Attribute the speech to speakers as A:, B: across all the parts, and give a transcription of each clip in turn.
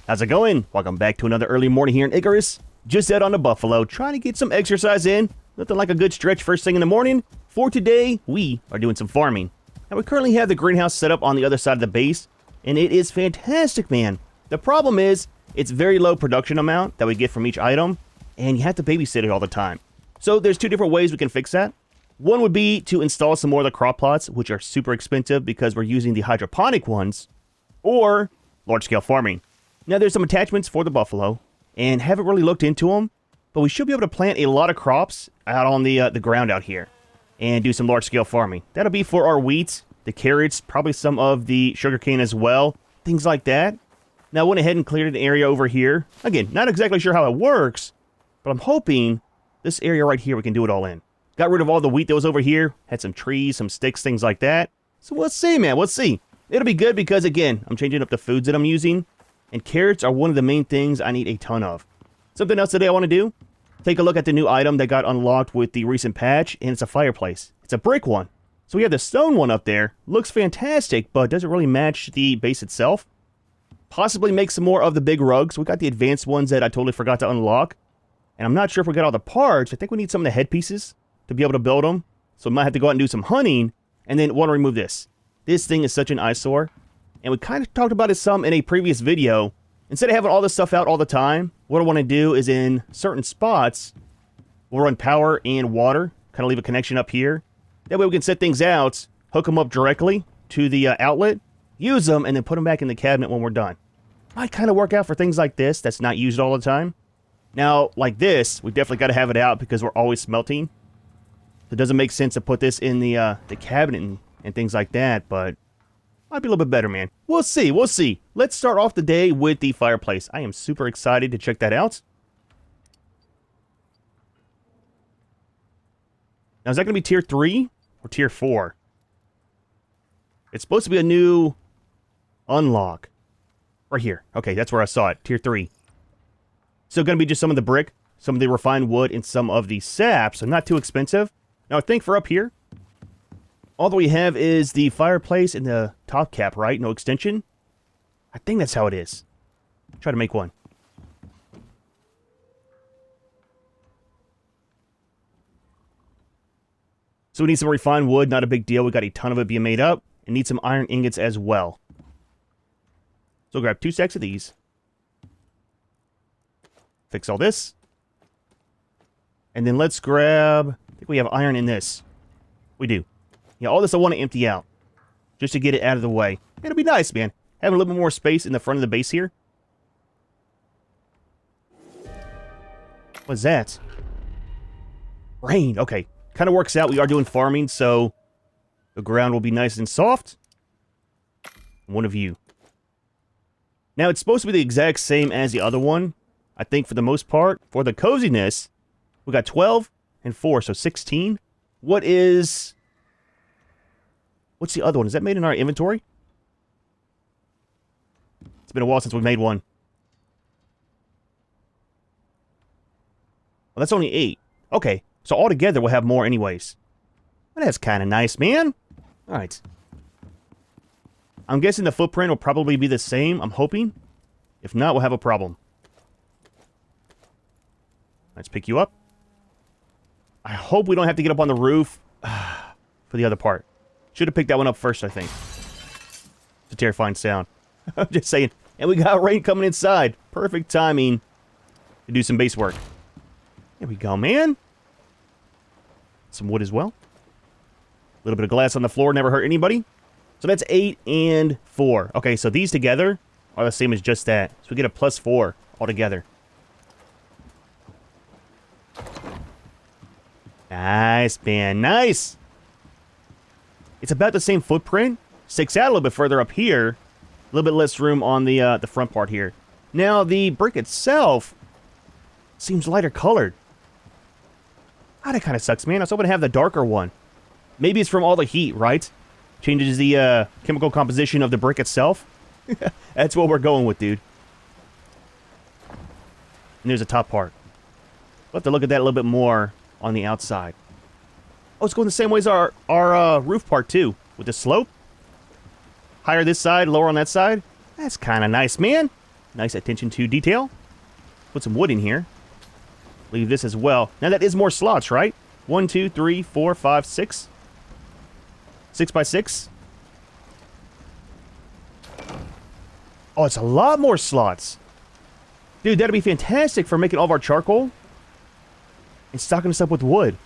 A: How's it going? Welcome back to another early morning here in Icarus. Just out on the buffalo, trying to get some exercise in. Nothing like a good stretch first thing in the morning. For today, we are doing some farming. Now we currently have the greenhouse set up on the other side of the base, and it is fantastic, man. The problem is, it's very low production amount that we get from each item, and you have to babysit it all the time. So there's two different ways we can fix that. One would be to install some more of the crop plots, which are super expensive because we're using the hydroponic ones, or large-scale farming. Now, there's some attachments for the buffalo, and haven't really looked into them, but we should be able to plant a lot of crops out on the ground out here and do some large-scale farming. That'll be for our wheat, the carrots, probably some of the sugarcane as well, things like that. Now, I went ahead and cleared an area over here. Again, not exactly sure how it works, but I'm hoping this area right here we can do it all in. Got rid of all the wheat that was over here, had some trees, some sticks, things like that. So we'll see, man, we'll see. It'll be good because, again, I'm changing up the foods that I'm using. And carrots are one of the main things I need a ton of. Something else today I want to do, take a look at the new item that got unlocked with the recent patch, and it's a fireplace. It's a brick one. So we have the stone one up there. Looks fantastic, but doesn't really match the base itself. Possibly make some more of the big rugs. We got the advanced ones that I totally forgot to unlock. And I'm not sure if we got all the parts. I think we need some of the headpieces to be able to build them. So we might have to go out and do some hunting, and then want to remove this. This thing is such an eyesore. And we kind of talked about it some in a previous video. Instead of having all this stuff out all the time, what I want to do is in certain spots, we'll run power and water, kind of leave a connection up here. That way we can set things out, hook them up directly to the outlet, use them, and then put them back in the cabinet when we're done. Might kind of work out for things like this that's not used all the time. Now, like this, we definitely got to have it out because we're always smelting. So it doesn't make sense to put this in the cabinet and things like that, but might be a little bit better, man. We'll see, we'll see. Let's start off the day with the fireplace. I am super excited to check that out. Now, is that going to be tier 3 or tier 4? It's supposed to be a new unlock. Right here. Okay, that's where I saw it. Tier 3. So going to be just some of the brick, some of the refined wood, and some of the sap. So not too expensive. Now, I think for up here, all that we have is the fireplace and the top cap, right? No extension? I think that's how it is. Try to make one. So we need some refined wood, not a big deal. We got a ton of it being made up. And need some iron ingots as well. So we'll grab 2 stacks of these. Fix all this. And then let's grab, I think we have iron in this. We do. Yeah, all this I want to empty out. Just to get it out of the way. It'll be nice, man. Having a little bit more space in the front of the base here. What's that? Rain. Okay. Kind of works out. We are doing farming, so the ground will be nice and soft. One of you. Now, it's supposed to be the exact same as the other one. I think for the most part. For the coziness, we got 12 and 4, so 16. What's the other one? Is that made in our inventory? It's been a while since we made one. Well, that's only 8. Okay, so altogether we'll have more anyways. Well, that's kind of nice, man. Alright. I'm guessing the footprint will probably be the same, I'm hoping. If not, we'll have a problem. Let's pick you up. I hope we don't have to get up on the roof for the other part. Should have picked that one up first, I think. It's a terrifying sound. I'm just saying. And we got rain coming inside. Perfect timing to do some base work. There we go, man. Some wood as well. A little bit of glass on the floor, never hurt anybody. So that's 8 and 4. Okay, so these together are the same as just that. So we get a +4 altogether. Nice, man. Nice. It's about the same footprint. Sticks out a little bit further up here. A little bit less room on the front part here. Now, the brick itself seems lighter colored. Ah, that kind of sucks, man. I was hoping to have the darker one. Maybe it's from all the heat, right? Changes the chemical composition of the brick itself. That's what we're going with, dude. And there's the top part. We'll have to look at that a little bit more on the outside. Oh, it's going the same way as our roof part, too. With the slope. Higher this side, lower on that side. That's kind of nice, man. Nice attention to detail. Put some wood in here. Leave this as well. Now that is more slots, right? 1, 2, 3, 4, 5, 6. 6 by 6. Oh, it's a lot more slots. Dude, that'd be fantastic for making all of our charcoal. And stocking us up with wood.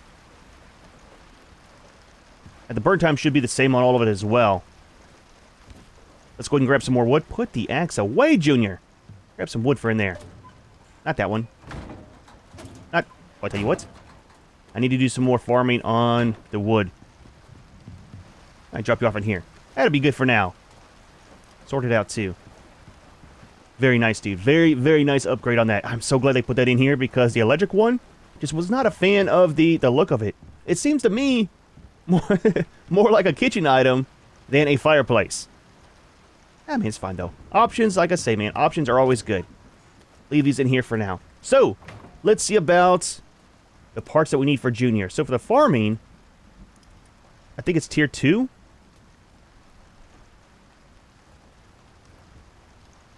A: And the burn time should be the same on all of it as well. Let's go ahead and grab some more wood. Put the axe away, Junior. Grab some wood for in there. Not that one. Not... I'll tell you what. I need to do some more farming on the wood. I drop you off in here. That'll be good for now. Sort it out, too. Very nice, dude. Very, very nice upgrade on that. I'm so glad they put that in here because the electric one just was not a fan of the look of it. It seems to me more like a kitchen item than a fireplace. I mean, it's fine, though. Options, like I say, man, options are always good. Leave these in here for now. So, let's see about the parts that we need for Junior. So, for the farming, I think it's tier 2.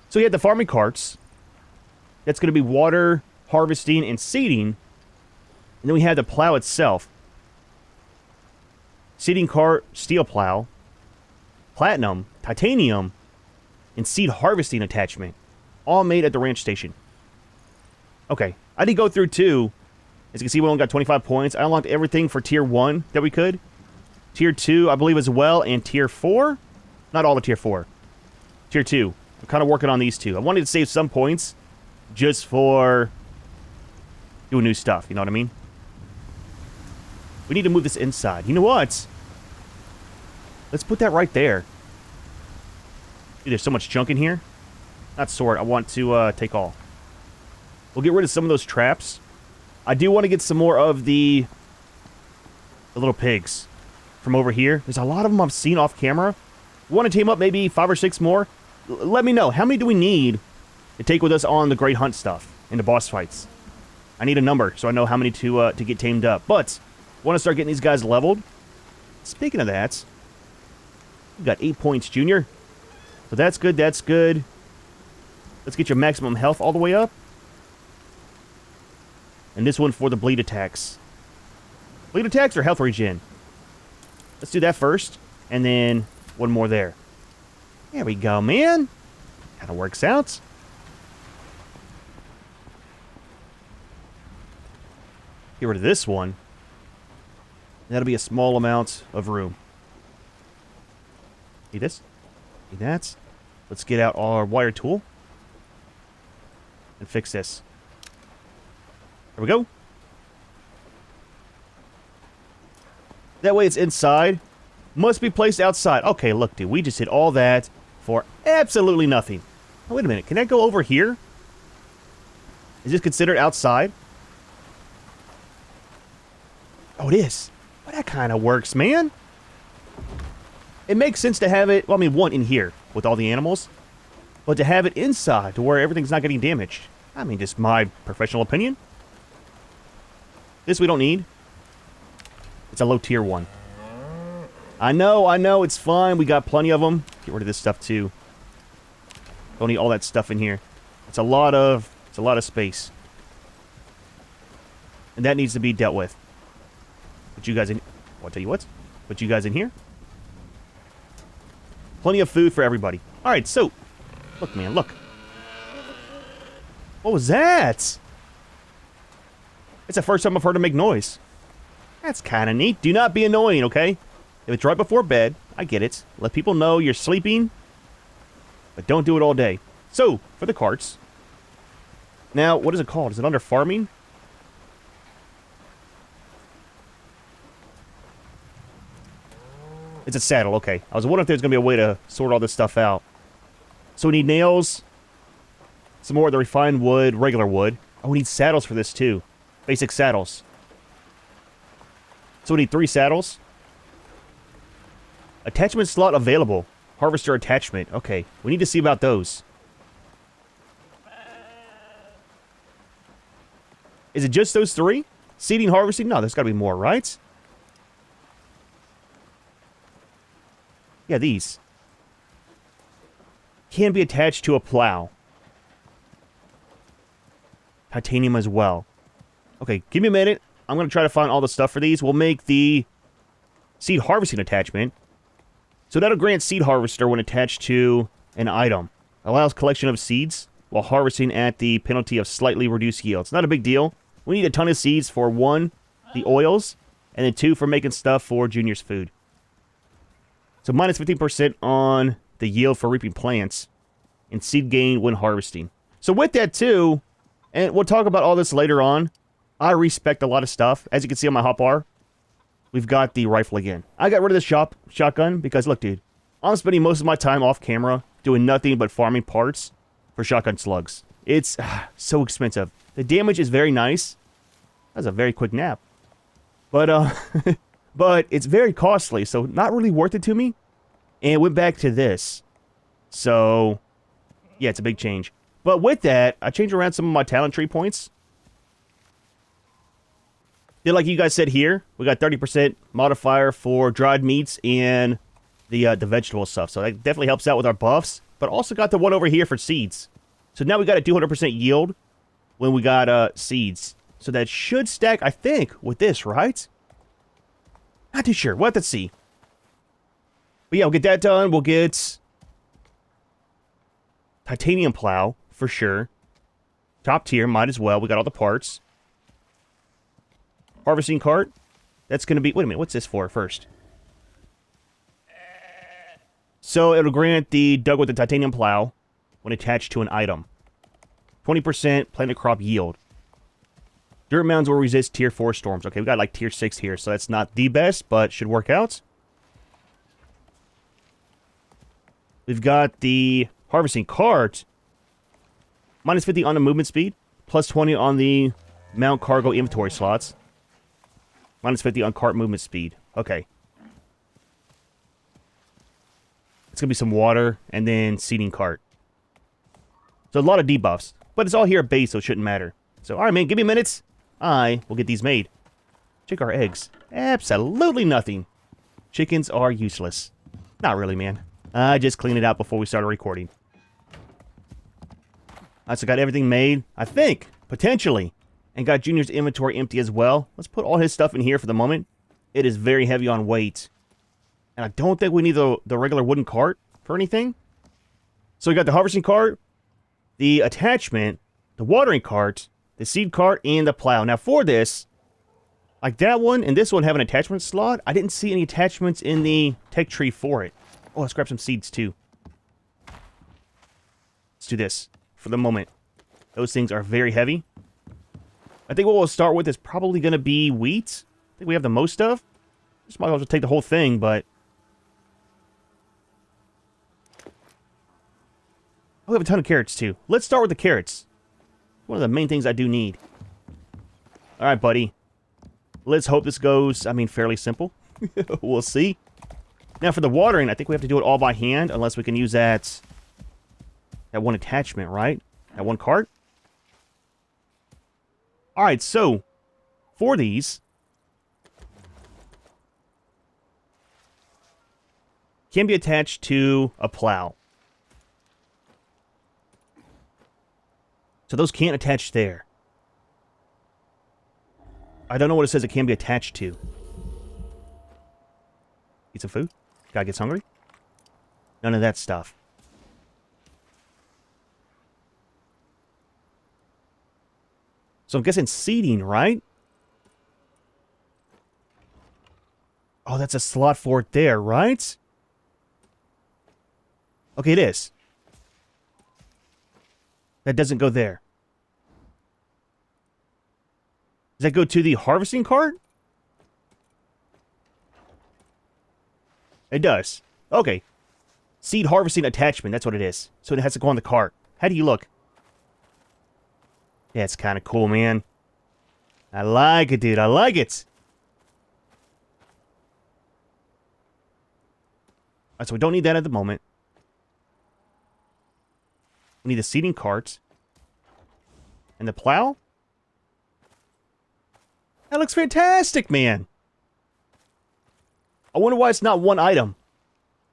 A: So, you have the farming carts. That's going to be water, harvesting, and seeding. And then we have the plow itself. Seeding cart, steel plow, platinum, titanium, and seed harvesting attachment. All made at the ranch station. Okay, I did go through 2. As you can see, we only got 25 points. I unlocked everything for tier 1 that we could. Tier 2, I believe, as well, and tier 4. Not all the tier 4. Tier 2. I'm kind of working on these two. I wanted to save some points just for doing new stuff. You know what I mean? We need to move this inside. You know what? Let's put that right there. Dude, there's so much junk in here. Not sort. I want to take all. We'll get rid of some of those traps. I do want to get some more of the little pigs from over here. There's a lot of them I've seen off camera. Want to team up maybe 5 or 6 more? Let me know. How many do we need to take with us on the Great Hunt stuff and the boss fights? I need a number so I know how many to get tamed up. But want to start getting these guys leveled. Speaking of that, you got 8 points, Junior. So that's good. That's good. Let's get your maximum health all the way up. And this one for the bleed attacks. Bleed attacks or health regen? Let's do that first. And then one more there. There we go, man. Kind of works out. Get rid of this one. That'll be a small amount of room. Need this? Need that? Let's get out our wire tool. And fix this. There we go. That way it's inside. Must be placed outside. Okay, look, dude. We just did all that for absolutely nothing. Oh, wait a minute. Can that go over here? Is this considered outside? Oh, it is. Well, that kind of works, man. It makes sense to have it, well, I mean, one in here with all the animals. But to have it inside to where everything's not getting damaged. I mean, just my professional opinion. This we don't need. It's a low tier one. I know, it's fine. We got plenty of them. Get rid of this stuff too. Don't need all that stuff in here. It's a lot of space. And that needs to be dealt with. Put you guys in. I'll tell you what. Put you guys in here. Plenty of food for everybody. All right, so look, man, look. What was that? It's the first time I've heard him make noise. That's kind of neat. Do not be annoying, okay? If it's right before bed, I get it. Let people know you're sleeping, but don't do it all day. So, for the carts. Now, what is it called? Is it under farming? It's a saddle, okay. I was wondering if there's going to be a way to sort all this stuff out. So we need nails, some more of the refined wood, regular wood. Oh, we need saddles for this too. Basic saddles. So we need 3 saddles. Attachment slot available. Harvester attachment. Okay, we need to see about those. Is it just those 3? Seeding, harvesting? No, there's got to be more, right? Yeah, these. Can be attached to a plow. titanium as well. Okay, give me a minute. I'm going to try to find all the stuff for these. We'll make the seed harvesting attachment. So that'll grant seed harvester when attached to an item. Allows collection of seeds while harvesting at the penalty of slightly reduced yield. It's not a big deal. We need a ton of seeds for 1, the oils, and then 2 for making stuff for Junior's food. So minus 15% on the yield for reaping plants and seed gain when harvesting. So with that too, and we'll talk about all this later on, I respect a lot of stuff. As you can see on my hotbar, we've got the rifle again. I got rid of the shotgun because, look, dude, I'm spending most of my time off camera doing nothing but farming parts for shotgun slugs. It's so expensive. The damage is very nice. That's a very quick nap. But, but it's very costly, so not really worth it to me. And went back to this. So, yeah, it's a big change. But with that, I changed around some of my talent tree points. Then, like you guys said here, we got 30% modifier for dried meats and the vegetable stuff. So that definitely helps out with our buffs. But also got the one over here for seeds. So now we got a 200% yield when we got seeds. So that should stack, I think, with this, right? Not too sure. We'll have to see. But yeah, we'll get that done. We'll get titanium plow for sure. Top tier, might as well. We got all the parts. Harvesting cart. That's going to be... Wait a minute. What's this for first? So it'll grant the dug with the titanium plow when attached to an item. 20% planted crop yield. Dirt mounds will resist tier 4 storms. Okay, we got like tier 6 here, so that's not the best, but should work out. We've got the harvesting cart. Minus 50 on the movement speed. Plus 20 on the mount cargo inventory slots. Minus 50 on cart movement speed. Okay. It's going to be some water and then seeding cart. So a lot of debuffs. But it's all here at base, so it shouldn't matter. So, alright, man, give me minutes. I will get these made. Check our eggs. Absolutely nothing. Chickens are useless. Not really, man. I just cleaned it out before we started recording. Alright, so got everything made, I think, potentially. And got Junior's inventory empty as well. Let's put all his stuff in here for the moment. It is very heavy on weight. And I don't think we need the regular wooden cart for anything. So we got the harvesting cart, the attachment, the watering cart, the seed cart, and the plow. Now for this, like that one and this one have an attachment slot. I didn't see any attachments in the tech tree for it. Oh, let's grab some seeds too. Let's do this for the moment. Those things are very heavy. I think what we'll start with is probably going to be wheat. I think we have the most of. Just might as well just take the whole thing, but... Oh, we have a ton of carrots too. Let's start with the carrots. One of the main things I do need. Alright, buddy. Let's hope this goes, I mean, fairly simple. We'll see. Now, for the watering, I think we have to do it all by hand, unless we can use that one attachment, right? That one cart? Alright, so, for these, can be attached to a plow. So those can't attach there. I don't know what it says it can be attached to. Eat some food? Guy gets hungry? None of that stuff. So I'm guessing seeding, right? Oh, that's a slot for it there, right? Okay, it is. That doesn't go there. Does that go to the harvesting cart? It does. Okay. Seed harvesting attachment, that's what it is. So it has to go on the cart. How do you look? Yeah, it's kind of cool, man. I like it, dude. I like it. Alright, so we don't need that at the moment. We need the seeding cart. And the plow? That looks fantastic, man. I wonder why it's not one item.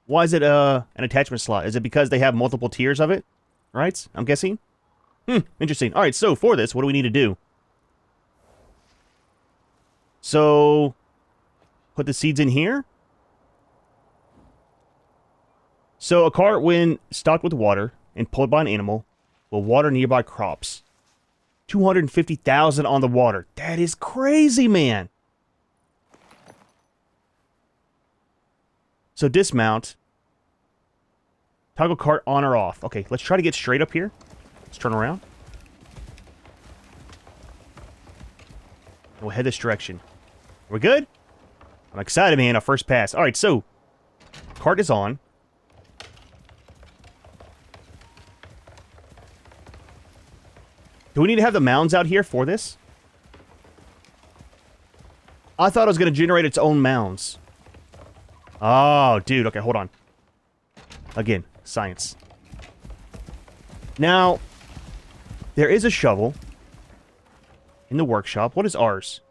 A: Why is it an attachment slot? Is it because they have multiple tiers of it? Right? I'm guessing. Interesting. All right, so for this, what do we need to do? So, put the seeds in here. So, a cart, when stocked with water and pulled by an animal, will water nearby crops. 250,000 on the water. That is crazy, man. So, dismount. Toggle cart on or off. Okay, let's try to get straight up here. Let's turn around. We'll head this direction. We're good? I'm excited, man. Our first pass. Alright, so, cart is on. Do we need to have the mounds out here for this? I thought it was going to generate its own mounds. Oh, dude. Okay, hold on. Again, science. Now, there is a shovel in the workshop. What is ours?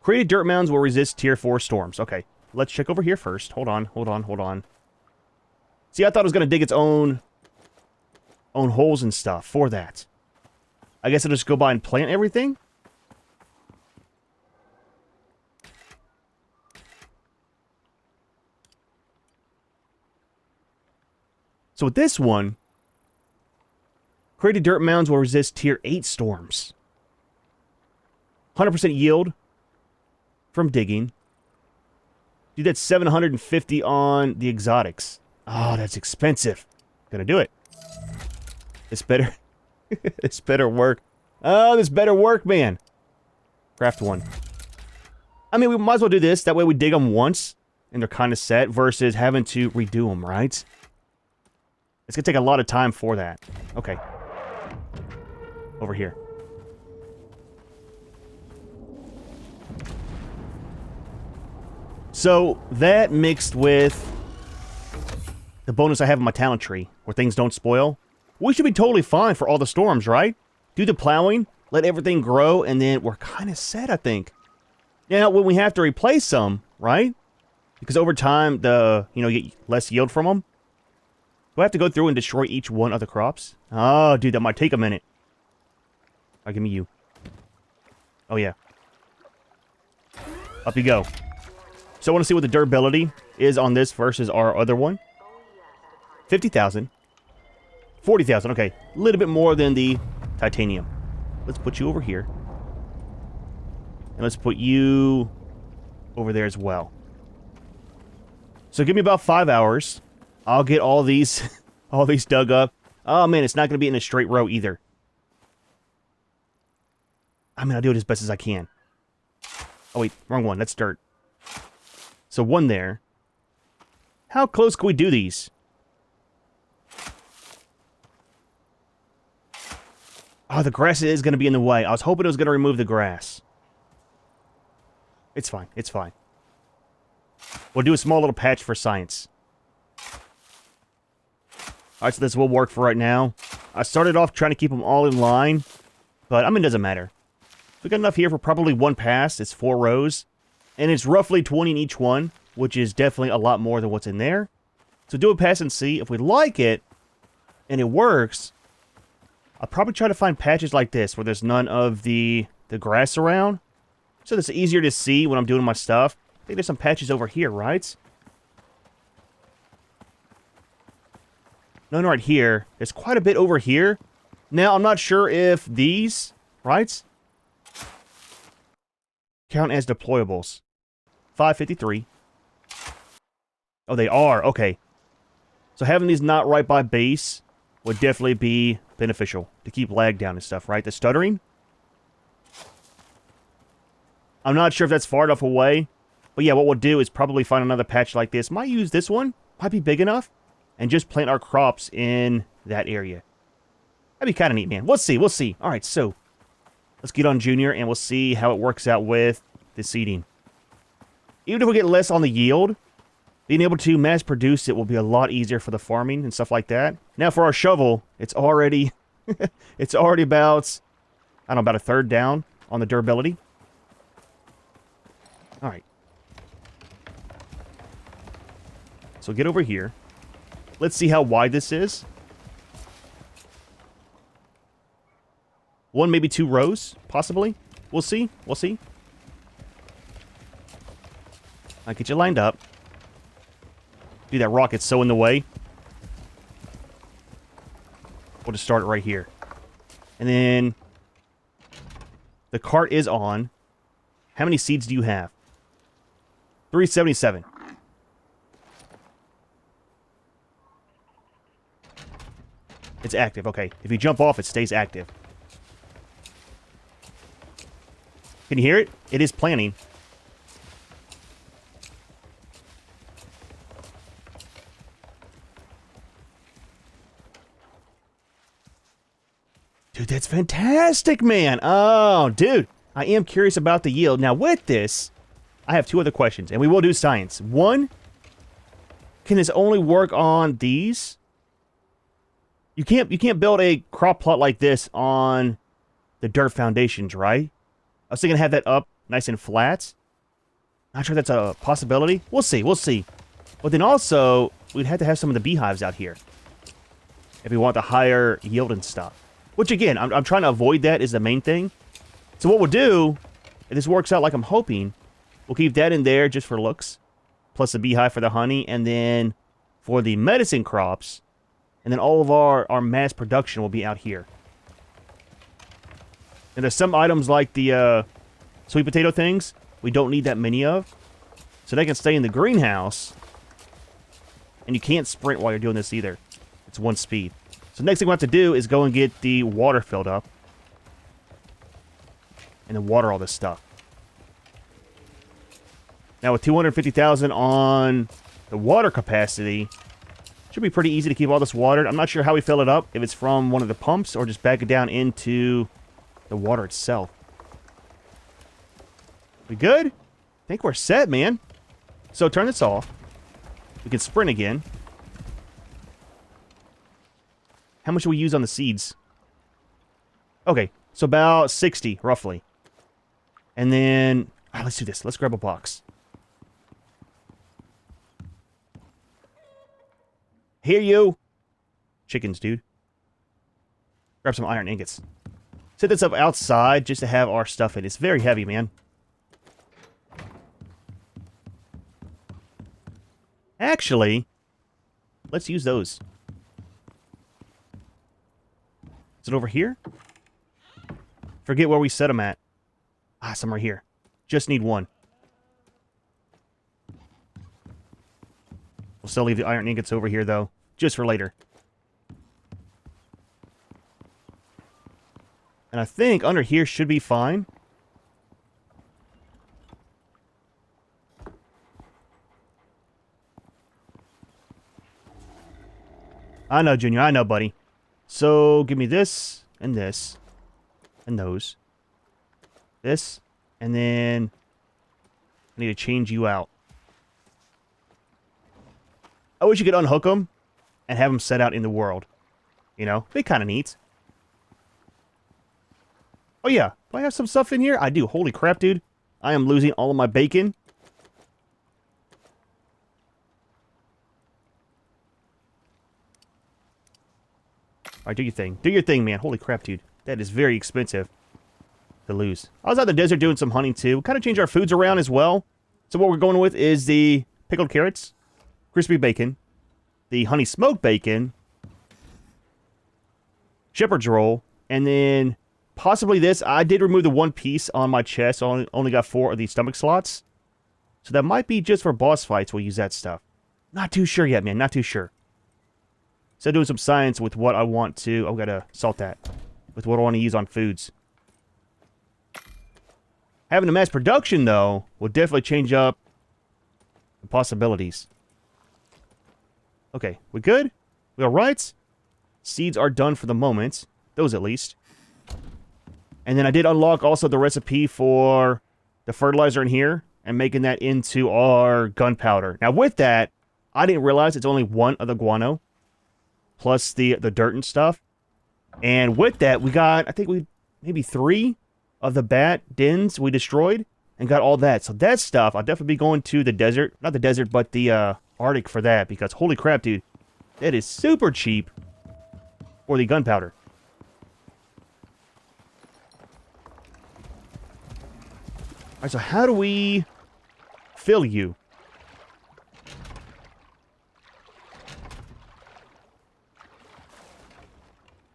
A: Created dirt mounds will resist tier 4 storms. Okay, let's check over here first. Hold on. See, I thought it was going to dig its own holes and stuff for that. I guess I'll just go by and plant everything. So with this one, created dirt mounds will resist tier 8 storms. 100% yield from digging. Dude, that's 750 on the exotics. Oh, that's expensive. Gonna do it. This better... this better work. Oh, this better work, man. Craft one. I mean, we might as well do this. That way we dig them once, and they're kind of set, versus having to redo them, right? It's gonna take a lot of time for that. Okay. Over here. So, that mixed with the bonus I have in my talent tree, where things don't spoil, we should be totally fine for all the storms, right? Do the plowing, let everything grow, and then we're kind of set, I think. Now, when we have to replace some, right? Because over time, you get less yield from them. Do I have to go through and destroy each one of the crops? Oh, dude, that might take a minute. Alright, give me you. Oh, yeah. Up you go. So I want to see what the durability is on this versus our other one. 50,000. 40,000, okay. A little bit more than the titanium. Let's put you over here. And let's put you over there as well. So give me about 5 hours. I'll get all these dug up. Oh, man, it's not going to be in a straight row either. I mean, I'll do it as best as I can. Oh, wait, wrong one. That's dirt. So one there. How close can we do these? Oh, the grass is going to be in the way. I was hoping it was going to remove the grass. It's fine. It's fine. We'll do a small little patch for science. Alright, so this will work for right now. I started off trying to keep them all in line, but, I mean, it doesn't matter. We got enough here for probably one pass. It's 4 rows, and it's roughly 20 in each one, which is definitely a lot more than what's in there. So do a pass and see. If we like it, and it works, I'll probably try to find patches like this, where there's none of the grass around, so it's easier to see when I'm doing my stuff. I think there's some patches over here, right? None right here. There's quite a bit over here. Now, I'm not sure if these, right, count as deployables. 553. Oh, they are. Okay. So having these not right by base would definitely be beneficial to keep lag down and stuff, right? The stuttering. I'm not sure if that's far enough away. But yeah, what we'll do is probably find another patch like this. Might use this one. Might be big enough. And just plant our crops in that area. That'd be kind of neat, man. We'll see. We'll see. All right, so let's get on Junior, and we'll see how it works out with the seeding. Even if we get less on the yield, being able to mass produce it will be a lot easier for the farming and stuff like that. Now, for our shovel, it's already it's already about, I don't know, about a third down on the durability. All right. So get over here. Let's see how wide this is. 1, maybe 2 rows, possibly. We'll see. We'll see. I'll get you lined up. Dude, that rocket's so in the way. We'll just start it right here. And then the cart is on. How many seeds do you have? 377. It's active. Okay. If you jump off, it stays active. Can you hear it? It is planning. Dude, that's fantastic, man. Oh, dude. I am curious about the yield. Now, with this, I have 2 other questions, and we will do science. 1, can this only work on these? You can't build a crop plot like this on the dirt foundations, right? I was thinking to have that up nice and flat. Not sure that's a possibility. We'll see, we'll see. But then also, we'd have to have some of the beehives out here if we want the higher yield and stuff. Which, again, I'm trying to avoid that is the main thing. So what we'll do, if this works out like I'm hoping, we'll keep that in there just for looks. Plus the beehive for the honey. And then for the medicine crops, and then all of our mass production will be out here. And there's some items like the sweet potato things we don't need that many of. So they can stay in the greenhouse. And you can't sprint while you're doing this either. It's 1 speed. So next thing we'll have to do is go and get the water filled up. And then water all this stuff. Now with 250,000 on the water capacity, should be pretty easy to keep all this watered. I'm not sure how we fill it up, if it's from one of the pumps or just back it down into the water itself. We good? I think we're set, man. So turn this off. We can sprint again. How much do we use on the seeds? Okay, so about 60, roughly. And then, let's do this. Let's grab a box. Here you. Chickens, dude. Grab some iron ingots. Set this up outside just to have our stuff in. It's very heavy, man. Actually, let's use those. Is it over here? Forget where we set them at. Somewhere here. Just need 1. We'll still leave the iron ingots over here, though. Just for later. And I think under here should be fine. I know, Junior. I know, buddy. So, give me this, and this, and those. This, and then I need to change you out. I wish you could unhook them and have them set out in the world. You know, they kind of neat. Oh yeah, do I have some stuff in here? I do. Holy crap, dude. I am losing all of my bacon. Alright, do your thing. Do your thing, man. Holy crap, dude. That is very expensive to lose. I was out in the desert doing some hunting, too. We kind of changed our foods around as well. So what we're going with is the pickled carrots, crispy bacon, the honey smoked bacon, shepherd's roll, and then possibly this. I did remove the 1 piece on my chest. So I only got 4 of these stomach slots. So that might be just for boss fights. We'll use that stuff. Not too sure yet, man. Not too sure. So doing some science with what I want to... I've got to salt that. With what I want to use on foods. Having the mass production, though, will definitely change up the possibilities. Okay, we good? We alright? Seeds are done for the moment. Those at least. And then I did unlock also the recipe for the fertilizer in here. And making that into our gunpowder. Now with that, I didn't realize it's only 1 of the guano. Plus the dirt and stuff. And with that, we got, I think maybe 3 of the bat dens we destroyed. And got all that. So that stuff, I'll definitely be going to the desert. Not the desert, but the Arctic for that. Because holy crap, dude. That is super cheap for the gunpowder. Alright, so how do we fill you?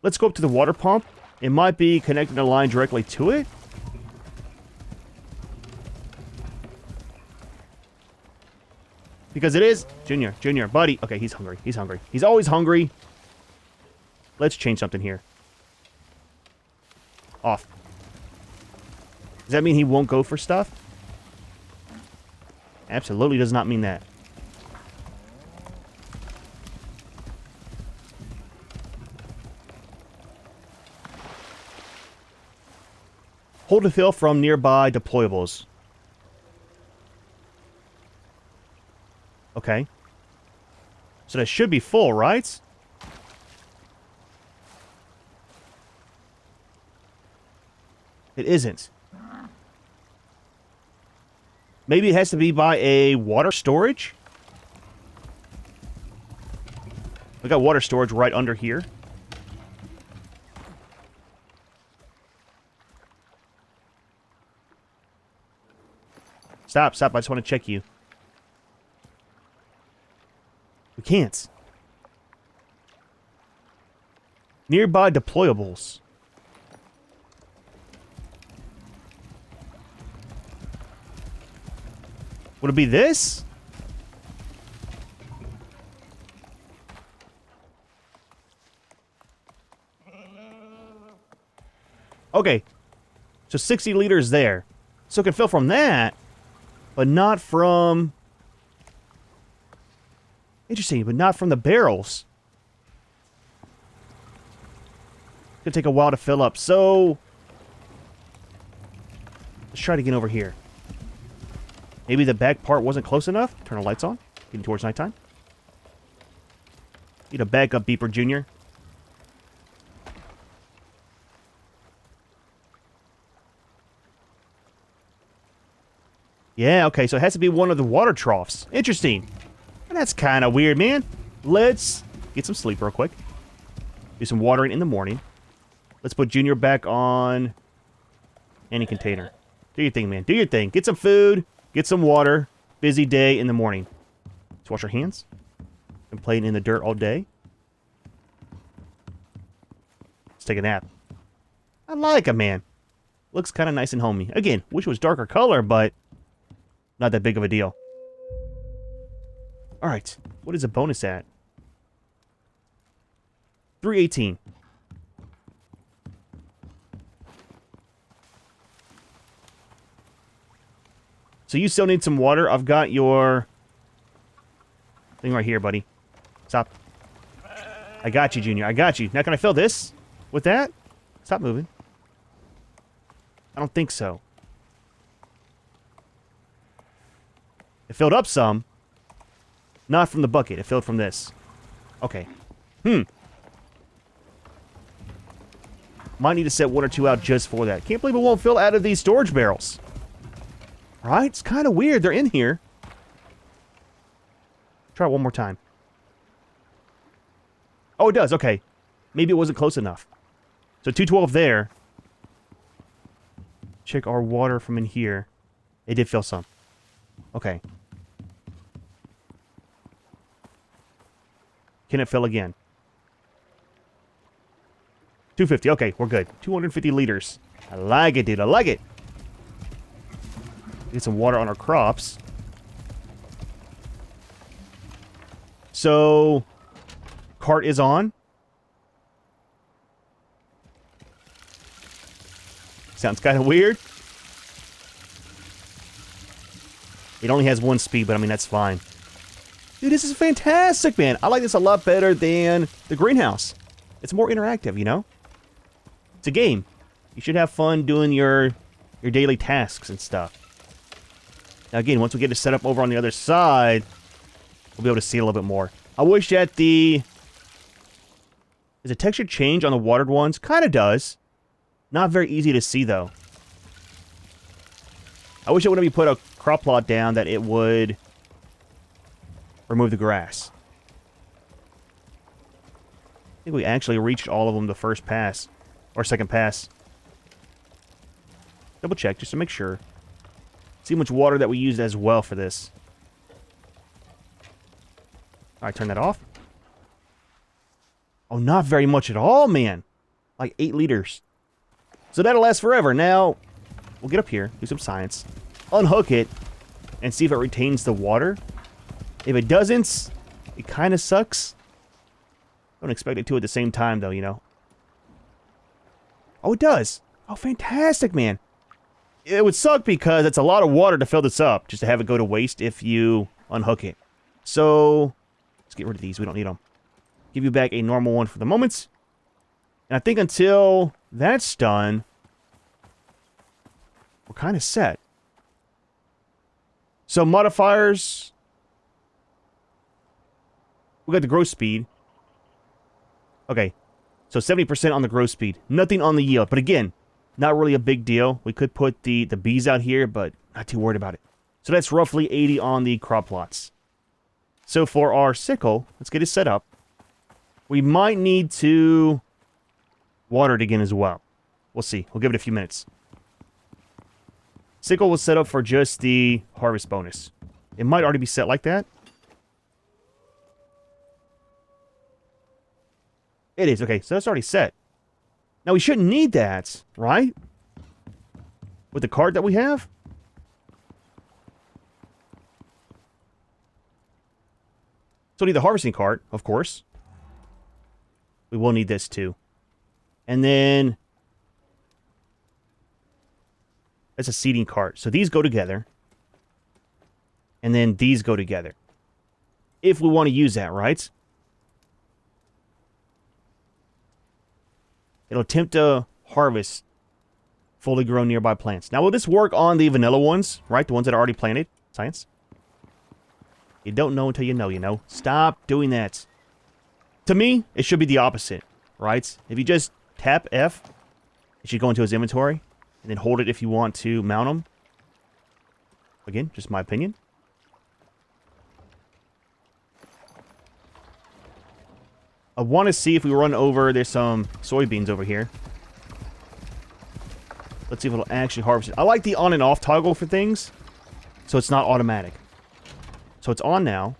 A: Let's go up to the water pump. It might be connecting a line directly to it. Because it is. Junior, buddy. Okay, he's hungry. He's hungry. He's always hungry. Let's change something here. Off. Does that mean he won't go for stuff? Absolutely does not mean that. Hold to fill from nearby deployables. Okay. So that should be full, right? It isn't. Maybe it has to be by a water storage? We got water storage right under here. Stop, stop. I just want to check you. We can't. Nearby deployables. Would it be this? Okay. So 60 liters there. So it can fill from that, but not from... Interesting, but not from the barrels. It's gonna take a while to fill up, so... Let's try it again over here. Maybe the back part wasn't close enough? Turn the lights on. Getting towards nighttime. Need a backup beeper, Junior. Yeah, okay, so it has to be one of the water troughs. Interesting. And that's kind of weird, man. Let's get some sleep real quick. Do some watering in the morning. Let's put Junior back on any container. Do your thing, man. Do your thing. Get some food. Get some water. Busy day in the morning. Let's wash our hands. Been playing in the dirt all day. Let's take a nap. I like it, man. Looks kind of nice and homey. Again, wish it was darker color, but not that big of a deal. Alright, what is a bonus at? 318. So you still need some water. I've got your thing right here, buddy. Stop. I got you, Junior. I got you. Now can I fill this with that? Stop moving. I don't think so. It filled up some. Not from the bucket. It filled from this. Okay. Might need to set one or two out just for that. Can't believe it won't fill out of these storage barrels. Right? It's kind of weird. They're in here. Try it one more time. Oh, it does. Okay. Maybe it wasn't close enough. So 212 there. Check our water from in here. It did fill some. Okay. Can it fill again? 250. Okay, we're good. 250 liters. I like it, dude. I like it. Get some water on our crops. So, cart is on. Sounds kind of weird. It only has one speed, but I mean, that's fine. Dude, this is fantastic, man. I like this a lot better than the greenhouse. It's more interactive, you know? It's a game. You should have fun doing your daily tasks and stuff. Now, again, once we get it set up over on the other side, we'll be able to see a little bit more. I wish that the... Does the texture change on the watered ones? Kind of does. Not very easy to see, though. I wish that when we put a crop plot down that it would remove the grass. I think we actually reached all of them the first pass. Or second pass. Double check, just to make sure. See how much water that we used as well for this. Alright, turn that off. Oh, not very much at all, man. Like 8 liters. So that'll last forever. Now, we'll get up here, do some science, unhook it, and see if it retains the water. If it doesn't, it kind of sucks. Don't expect it to at the same time, though, you know. Oh, it does. Oh, fantastic, man. It would suck because it's a lot of water to fill this up, just to have it go to waste if you unhook it. So, let's get rid of these. We don't need them. Give you back a normal one for the moment. And I think until that's done, we're kind of set. So, modifiers. We got the growth speed. Okay. So, 70% on the growth speed. Nothing on the yield. But again, not really a big deal. We could put the bees out here, but not too worried about it. So that's roughly 80 on the crop plots. So for our sickle, let's get it set up. We might need to water it again as well. We'll see. We'll give it a few minutes. Sickle was set up for just the harvest bonus. It might already be set like that. It is. Okay, so that's already set. Now, we shouldn't need that, right? With the cart that we have? So we need the harvesting cart, of course. We will need this, too. And then... that's a seeding cart. So these go together. And then these go together. If we want to use that, right? It'll attempt to harvest fully grown nearby plants. Now, will this work on the vanilla ones, right? The ones that are already planted? Science? You don't know until you know, you know. Stop doing that. To me, it should be the opposite, right? If you just tap F, it should go into his inventory, and then hold it if you want to mount them. Again, just my opinion. I want to see if we run over... there's some soybeans over here. Let's see if it'll actually harvest it. I like the on and off toggle for things, so it's not automatic. So it's on now.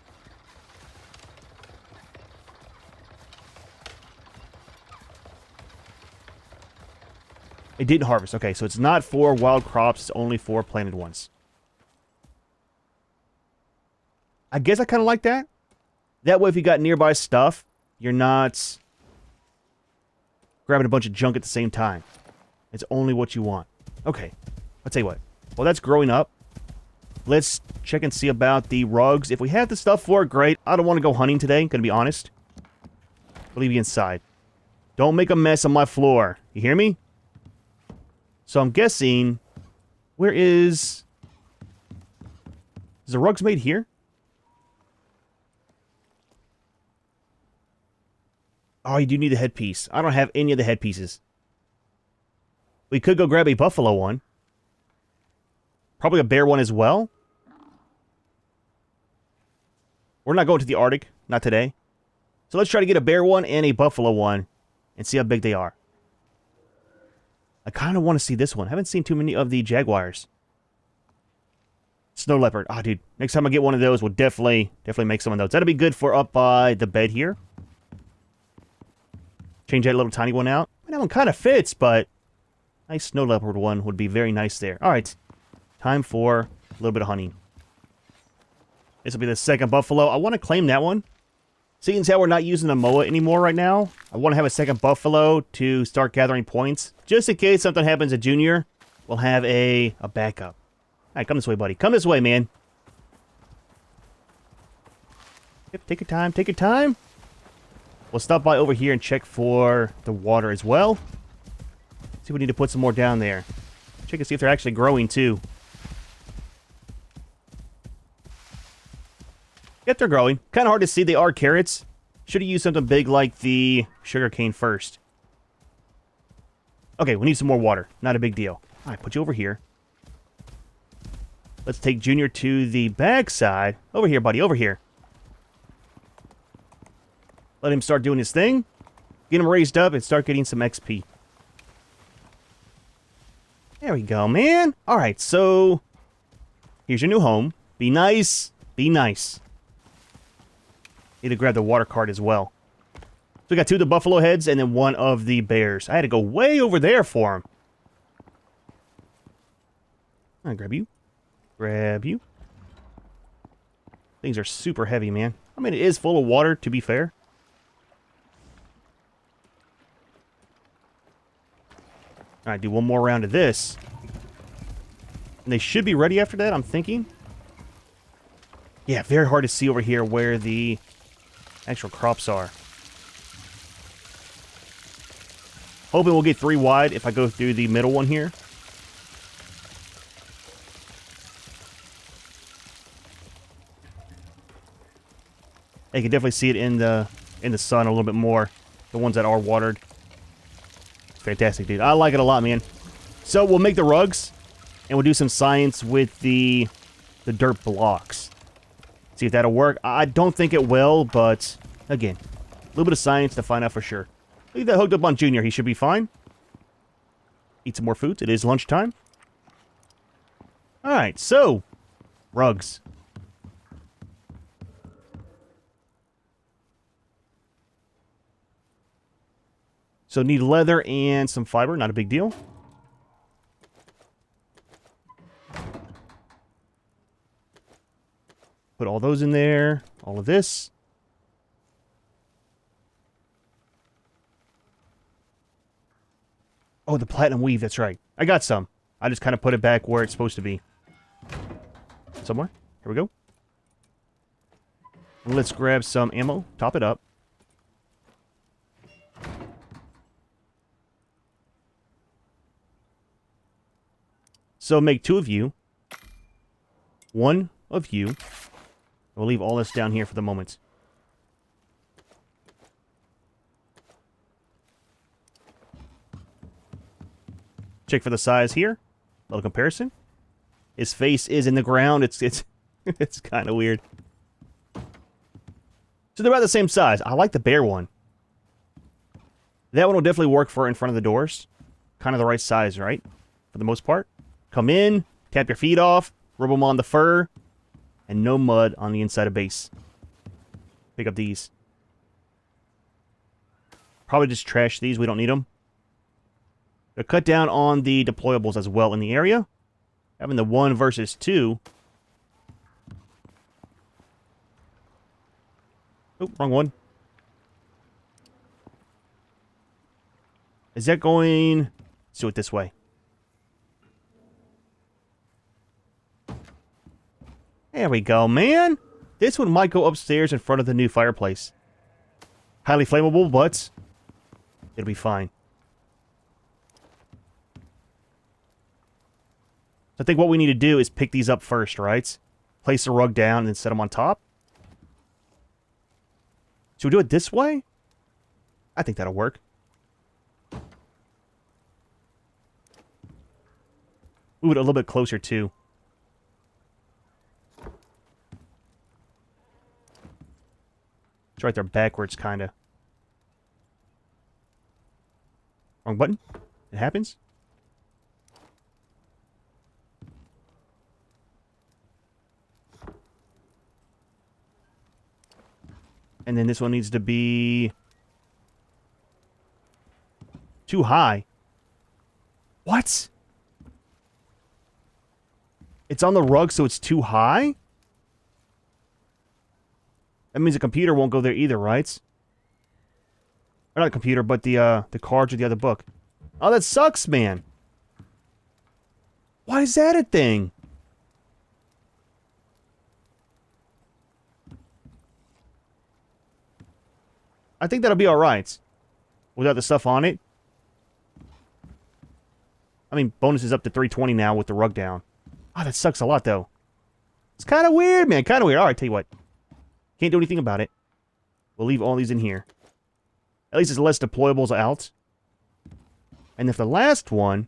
A: It didn't harvest. Okay, so it's not for wild crops. It's only for planted ones. I guess I kind of like that. That way, if you got nearby stuff... you're not grabbing a bunch of junk at the same time. It's only what you want. Okay, I'll tell you what. Well, that's growing up. Let's check and see about the rugs. If we have the stuff for it, great. I don't want to go hunting today, gonna be honest. I'll leave you inside. Don't make a mess on my floor. You hear me? So I'm guessing... where is... is the rugs made here? Oh, you do need the headpiece. I don't have any of the headpieces. We could go grab a buffalo one. Probably a bear one as well. We're not going to the Arctic. Not today. So let's try to get a bear one and a buffalo one. And see how big they are. I kind of want to see this one. I haven't seen too many of the jaguars. Snow leopard. Ah, dude. Next time I get one of those, we'll definitely make some of those. That'll be good for up by the bed here. Change that little tiny one out. That one kind of fits, but nice snow leopard one would be very nice there. All right, time for a little bit of hunting. This will be the second buffalo. I want to claim that one. Seeing as how we're not using the moa anymore right now, I want to have a second buffalo to start gathering points. Just in case something happens to Junior, we'll have a backup. All right, come this way, buddy. Come this way, man. Yep, take your time. Take your time. We'll stop by over here and check for the water as well. See if we need to put some more down there. Check and see if they're actually growing too. Yep, they're growing. Kind of hard to see. They are carrots. Should have used something big like the sugarcane first. Okay, we need some more water. Not a big deal. All right, put you over here. Let's take Junior to the backside. Over here, buddy. Over here. Let him start doing his thing. Get him raised up and start getting some XP. There we go, man. All right, so Here's your new home. Be nice. Be nice. Need to grab the water cart as well. So we got 2 of the buffalo heads and then 1 of the bears. I had to go way over there for them. Alright, grab you. Grab you. Things are super heavy, man. I mean, it is full of water, to be fair. Alright, do one more round of this. And they should be ready after that, I'm thinking. Yeah, very hard to see over here where the actual crops are. Hoping we'll get 3 wide if I go through the middle one here. You can definitely see it in the sun a little bit more. The ones that are watered. Fantastic, dude. I like it a lot, man. So we'll make the rugs, and we'll do some science with the dirt blocks. See if that'll work. I don't think it will, but again, a little bit of science to find out for sure. Leave that hooked up on Junior. He should be fine. Eat some more foods. It is lunchtime. Alright, so rugs. So need leather and some fiber. Not a big deal. Put all those in there. All of this. Oh, the platinum weave. That's right. I got some. I just kind of put it back where it's supposed to be. Somewhere. Here we go. Let's grab some ammo. Top it up. So make 2 of you. 1 of you. We'll leave all this down here for the moment. Check for the size here. Little comparison. His face is in the ground. It's it's kind of weird. So they're about the same size. I like the bear one. That one will definitely work for in front of the doors. Kind of the right size, right? For the most part. Come in, tap your feet off, rub them on the fur, and no mud on the inside of base. Pick up these. Probably just trash these. We don't need them. They'll cut down on the deployables as well in the area. Having the 1 versus 2. Oh, wrong one. Is that going... Let's do it this way. There we go, man. This one might go upstairs in front of the new fireplace. Highly flammable, but it'll be fine. I think what we need to do is pick these up first, right? Place the rug down and then set them on top. Should we do it this way? I think that'll work. Move it a little bit closer, too. It's right there backwards, kind of. Wrong button. It happens. And then this one needs to be too high. What? It's on the rug, so it's too high? That means the computer won't go there either, right? Or not the computer, but the cards or the other book. Oh, that sucks, man. Why is that a thing? I think that'll be alright. Without the stuff on it. I mean, bonus is up to 320 now with the rug down. Oh, that sucks a lot, though. It's kind of weird, man. Kind of weird. Alright, tell you what. Can't do anything about it. We'll leave all these in here. At least it's less deployables out. And if the last one...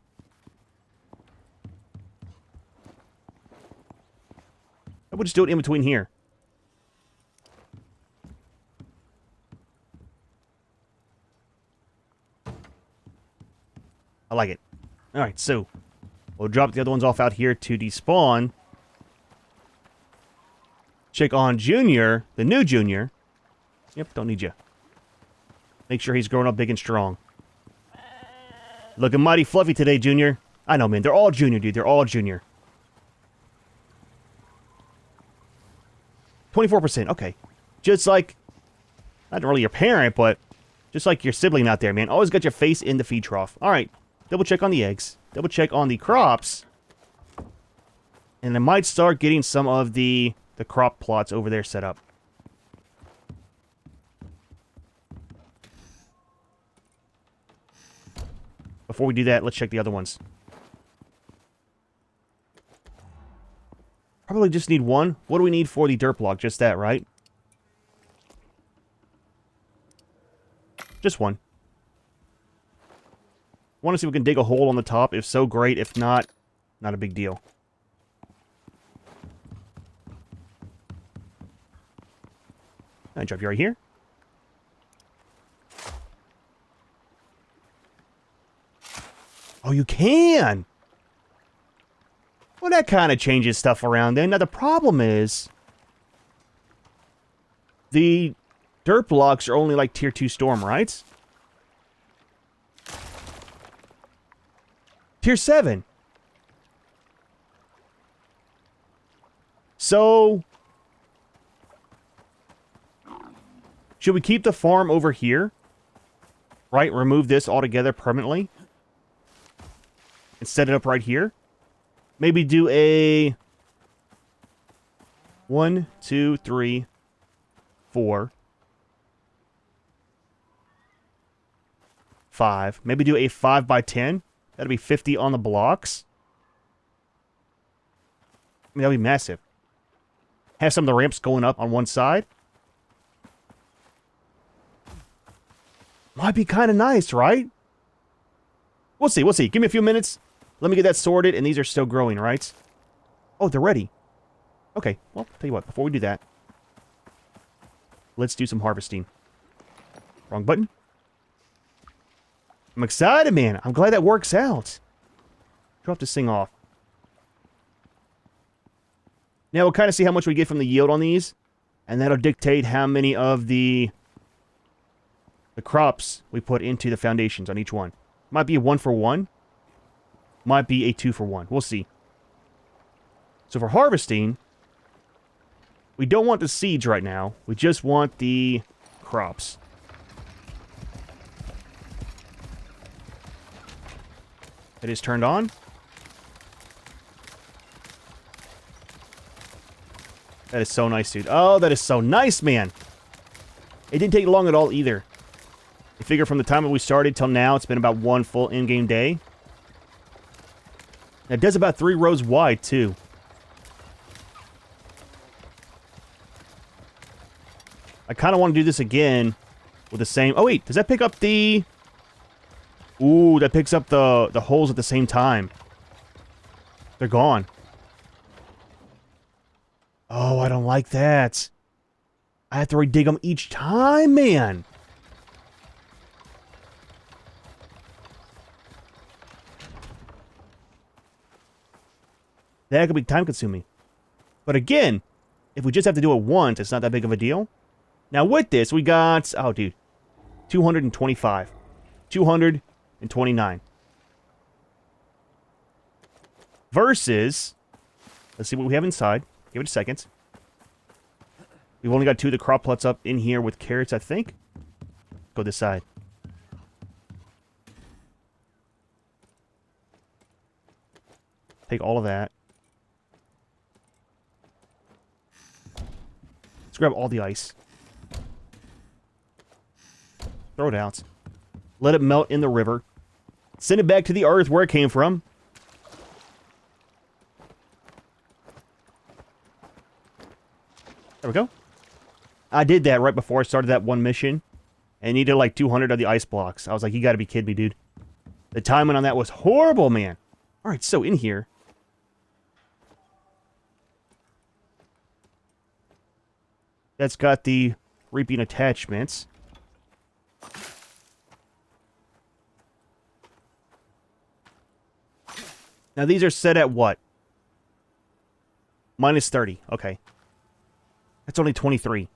A: I would just do it in between here. I like it. Alright, so we'll drop the other ones off out here to despawn. Check on Junior, the new Junior. Yep, don't need you. Make sure he's growing up big and strong. Looking mighty fluffy today, Junior. I know, man. They're all Junior, dude. They're all Junior. 24%. Okay. Just like, not really your parent, but just like your sibling out there, man. Always got your face in the feed trough. All right. Double check on the eggs. Double check on the crops. And I might start getting some of the crop plots over there set up. Before we do that, let's check the other ones. Probably just need one. What do we need for the dirt block? Just that, right? Just one. Want to see if we can dig a hole on the top. If so, great. If not, not a big deal. I'll drop you right here. Oh, you can! Well, that kind of changes stuff around then. Now, the problem is the dirt blocks are only like tier 2 storm, right? Tier 7. So, should we keep the farm over here? Right? Remove this altogether permanently? And set it up right here? Maybe do a 1, 2, 3, 4, 5. Maybe do a 5 by 10. That'll be 50 on the blocks. I mean, that'll be massive. Have some of the ramps going up on one side. Might be kind of nice, right? We'll see, we'll see. Give me a few minutes. Let me get that sorted, and these are still growing, right? Oh, they're ready. Okay, well, tell you what, before we do that, let's do some harvesting. Wrong button. I'm excited, man. I'm glad that works out. Drop this thing off. Now, we'll kind of see how much we get from the yield on these, and that'll dictate how many of the crops we put into the foundations on each one. Might be a 1 for 1. Might be a 2 for 1. We'll see. So for harvesting, we don't want the seeds right now. We just want the crops. It is turned on. That is so nice, dude. Oh, that is so nice, man. It didn't take long at all either. You figure from the time that we started till now, it's been about one full in-game day. It does about 3 rows wide, too. I kind of want to do this again with the same... Oh, wait. Does that pick up the... Ooh, that picks up the holes at the same time. They're gone. Oh, I don't like that. I have to redig them each time, man. That could be time-consuming. But again, if we just have to do it once, it's not that big of a deal. Now, with this, we got... Oh, dude. 225. 229. Versus... Let's see what we have inside. Give it a second. We've only got 2 of the crop plots up in here with carrots, I think. Go this side. Take all of that. Let's grab all the ice. Throw it out. Let it melt in the river. Send it back to the earth where it came from. There we go. I did that right before I started that one mission. And needed like 200 of the ice blocks. I was like, you gotta be kidding me, dude. The timing on that was horrible, man. Alright, so in here... That's got the reaping attachments. Now these are set at what? Minus 30. Okay. That's only 23.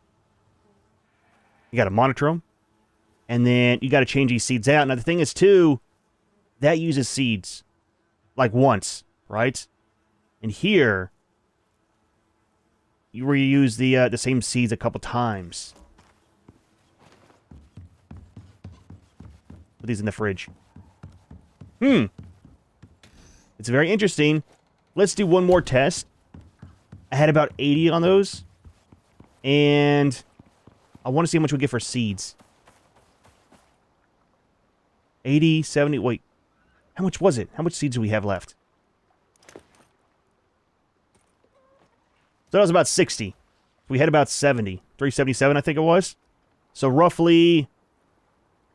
A: You got to monitor them. And then you got to change these seeds out. Now, the thing is, too, that uses seeds. Like once, right? And here, you reuse the same seeds a couple times. Put these in the fridge. It's very interesting. Let's do one more test. I had about 80 on those. And I want to see how much we get for seeds. 80, 70, wait. How much was it? How much seeds do we have left? So that was about 60. We had about 70. 377, I think it was. So roughly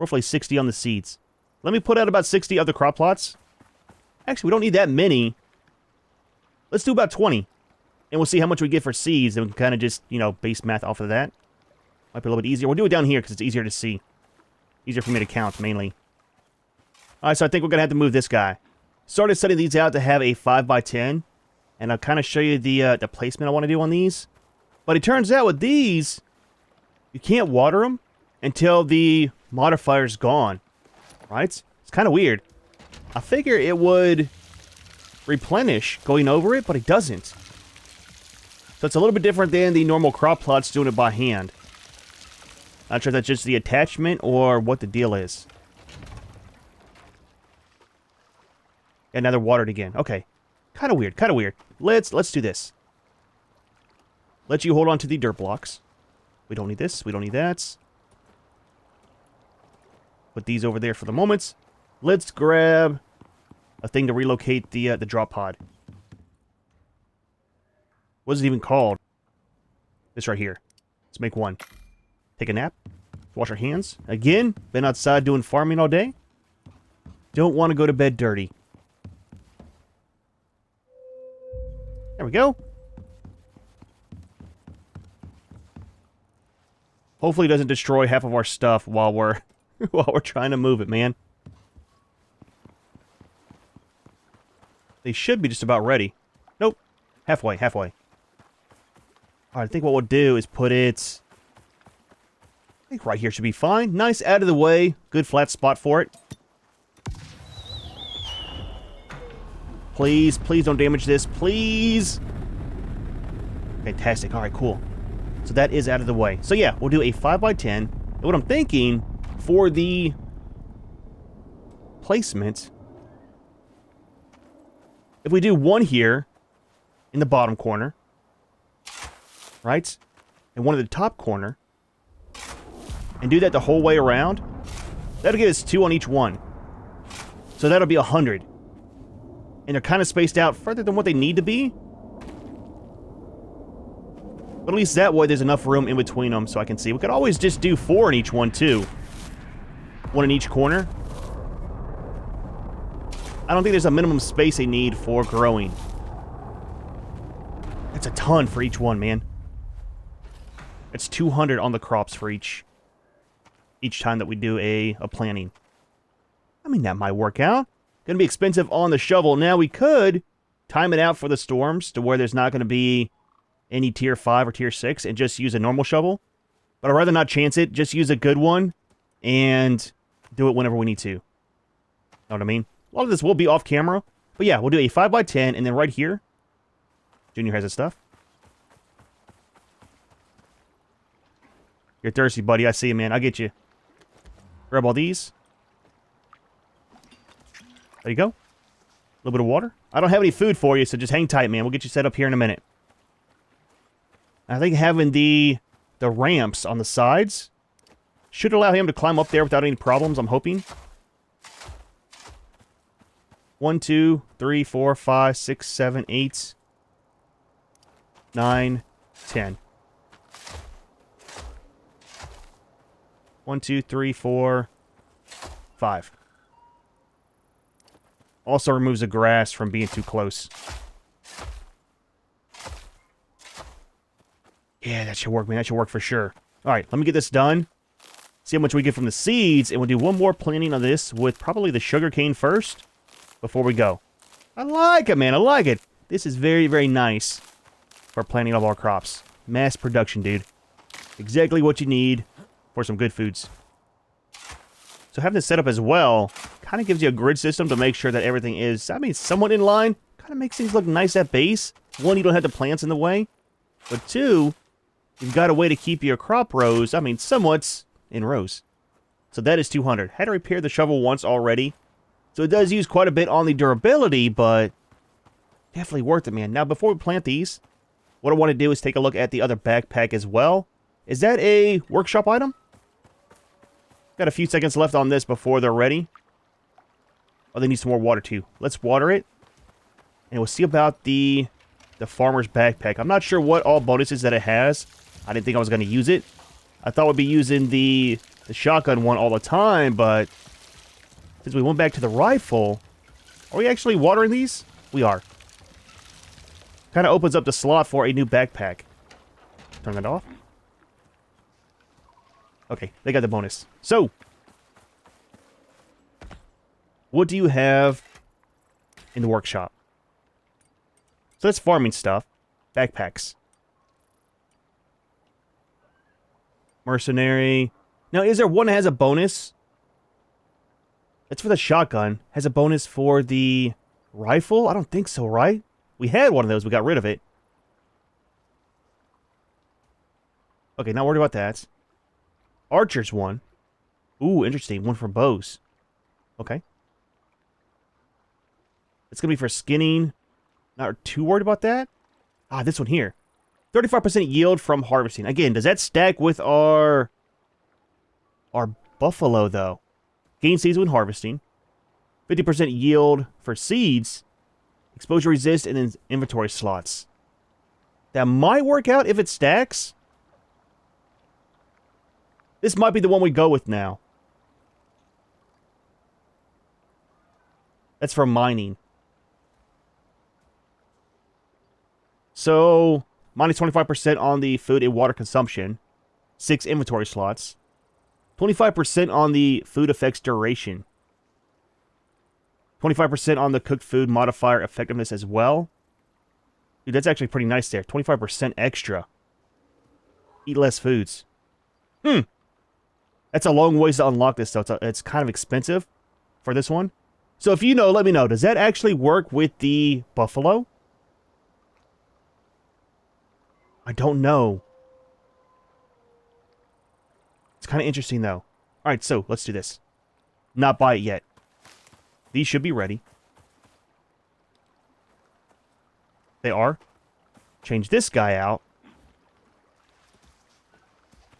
A: 60 on the seeds. Let me put out about 60 other crop plots. Actually, we don't need that many. Let's do about 20. And we'll see how much we get for seeds. And we can kind of just, you know, base math off of that. Might be a little bit easier. We'll do it down here because it's easier to see. Easier for me to count, mainly. Alright, so I think we're going to have to move this guy. Started setting these out to have a 5x10. And I'll kind of show you the placement I want to do on these. But it turns out with these, you can't water them until the modifier's gone. Right? It's kind of weird. I figure it would replenish going over it, but it doesn't. So it's a little bit different than the normal crop plots doing it by hand. Not sure if that's just the attachment or what the deal is. And now they're watered again. Okay. Kind of weird, kind of weird. Let's do this. Let you hold on to the dirt blocks. We don't need this. We don't need that. Put these over there for the moment. Let's grab a thing to relocate the drop pod. What is it even called? This right here. Let's make one. Take a nap. Wash our hands. Again, been outside doing farming all day. Don't want to go to bed dirty. There we go. Hopefully it doesn't destroy half of our stuff while we're trying to move it, man. They should be just about ready. Nope. Halfway, halfway. Alright, I think what we'll do is put it... I think right here should be fine. Nice out of the way. Good flat spot for it. Please, please don't damage this. Please. Fantastic. Alright, cool. So that is out of the way. So yeah, we'll do a 5x10. And what I'm thinking for the placement, if we do one here in the bottom corner, right? And one in the top corner, and do that the whole way around, that'll give us 2 on each one. So that'll be 100. And they're kind of spaced out further than what they need to be. But at least that way there's enough room in between them so I can see. We could always just do 4 in each one, too. 1 in each corner. I don't think there's a minimum space they need for growing. That's a ton for each one, man. It's 200 on the crops for each time that we do a planting. I mean, that might work out. Gonna be expensive on the shovel. Now, we could time it out for the storms to where there's not going to be any tier 5 or tier 6 and just use a normal shovel. But I'd rather not chance it. Just use a good one and do it whenever we need to. Know what I mean? A lot of this will be off camera. But yeah, we'll do a 5x10 and then right here, Junior has his stuff. You're thirsty, buddy. I see you, man. I'll get you. Grab all these. There you go. A little bit of water. I don't have any food for you, so just hang tight, man. We'll get you set up here in a minute. I think having the ramps on the sides should allow him to climb up there without any problems, I'm hoping. 1, 2, 3, 4, 5, 6, 7, 8, 9, 10. 1, 2, 3, 4, 5. Also removes the grass from being too close. Yeah, that should work, man. That should work for sure. Alright, let me get this done. See how much we get from the seeds. And we'll do one more planting on this with probably the sugarcane first before we go. I like it, man. I like it. This is very, very nice for planting all of our crops. Mass production, dude. Exactly what you need for some good foods. So having this set up as well kind of gives you a grid system to make sure that everything is, I mean, somewhat in line. Kind of makes things look nice at base. One, you don't have the plants in the way. But two, you've got a way to keep your crop rows, I mean, somewhat in rows. So that is 200. Had to repair the shovel once already. So it does use quite a bit on the durability, but definitely worth it, man. Now, before we plant these, what I want to do is take a look at the other backpack as well. Is that a workshop item? Got a few seconds left on this before they're ready. Oh, they need some more water too. Let's water it. And we'll see about the farmer's backpack. I'm not sure what all bonuses that it has. I didn't think I was going to use it. I thought we'd be using the shotgun one all the time, but since we went back to the rifle, are we actually watering these? We are. Kind of opens up the slot for a new backpack. Turn that off. Okay, they got the bonus. So, what do you have in the workshop? So that's farming stuff. Backpacks. Mercenary. Now, is there one that has a bonus? It's for the shotgun. Has a bonus for the rifle? I don't think so, right? We had one of those. We got rid of it. Okay, not worried about that. Archer's one. Ooh, interesting. One for bows. Okay. It's going to be for skinning. Not too worried about that. Ah, this one here. 35% yield from harvesting. Again, does that stack with our buffalo, though? Gain seeds when harvesting. 50% yield for seeds. Exposure resist and then inventory slots. That might work out if it stacks. This might be the one we go with now. That's for mining. So, minus 25% on the food and water consumption. 6 inventory slots. 25% on the food effects duration. 25% on the cooked food modifier effectiveness as well. Dude, that's actually pretty nice there. 25% extra. Eat less foods. That's a long ways to unlock this, though. It's kind of expensive for this one. So if you know, let me know. Does that actually work with the buffalo? I don't know. It's kind of interesting, though. Alright, so let's do this. Not buy it yet. These should be ready. They are. Change this guy out.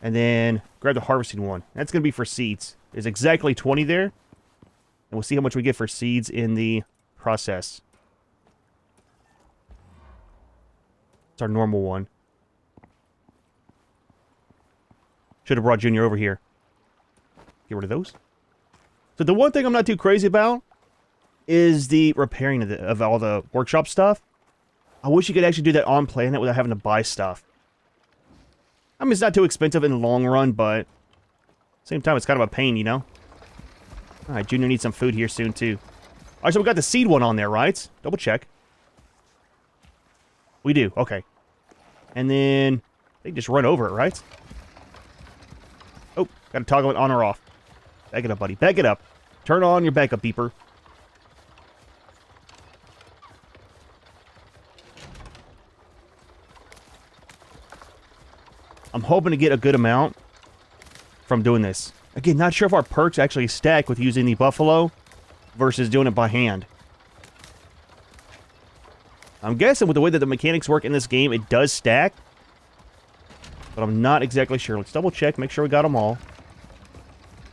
A: And then grab the harvesting one. That's going to be for seeds. There's exactly 20 there. And we'll see how much we get for seeds in the process. It's our normal one. Should have brought Junior over here. Get rid of those. So the one thing I'm not too crazy about is the repairing of all the workshop stuff. I wish you could actually do that on planet without having to buy stuff. I mean, it's not too expensive in the long run, but at the same time, it's kind of a pain, you know? Alright, Junior needs some food here soon, too. Alright, so we got the seed one on there, right? Double check. We do, okay. And then they just run over it, right? Oh, gotta toggle it on or off. Back it up, buddy. Back it up. Turn on your backup beeper. I'm hoping to get a good amount from doing this. Again, not sure if our perks actually stack with using the buffalo versus doing it by hand. I'm guessing with the way that the mechanics work in this game, it does stack. But I'm not exactly sure. Let's double check, make sure we got them all.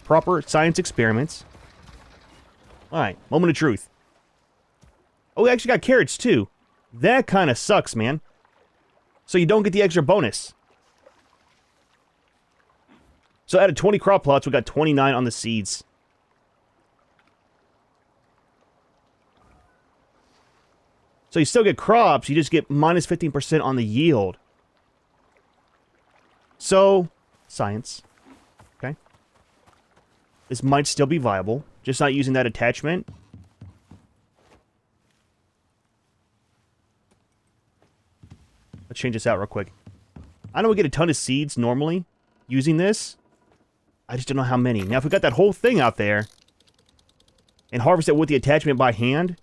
A: Proper science experiments. Alright, moment of truth. Oh, we actually got carrots too. That kind of sucks, man. So you don't get the extra bonus. So out of 20 crop plots, we got 29 on the seeds. So you still get crops, you just get minus 15% on the yield. So, science. Okay. This might still be viable, just not using that attachment. Let's change this out real quick. I know we get a ton of seeds normally using this. I just don't know how many. Now, if we got that whole thing out there and harvest it with the attachment by hand,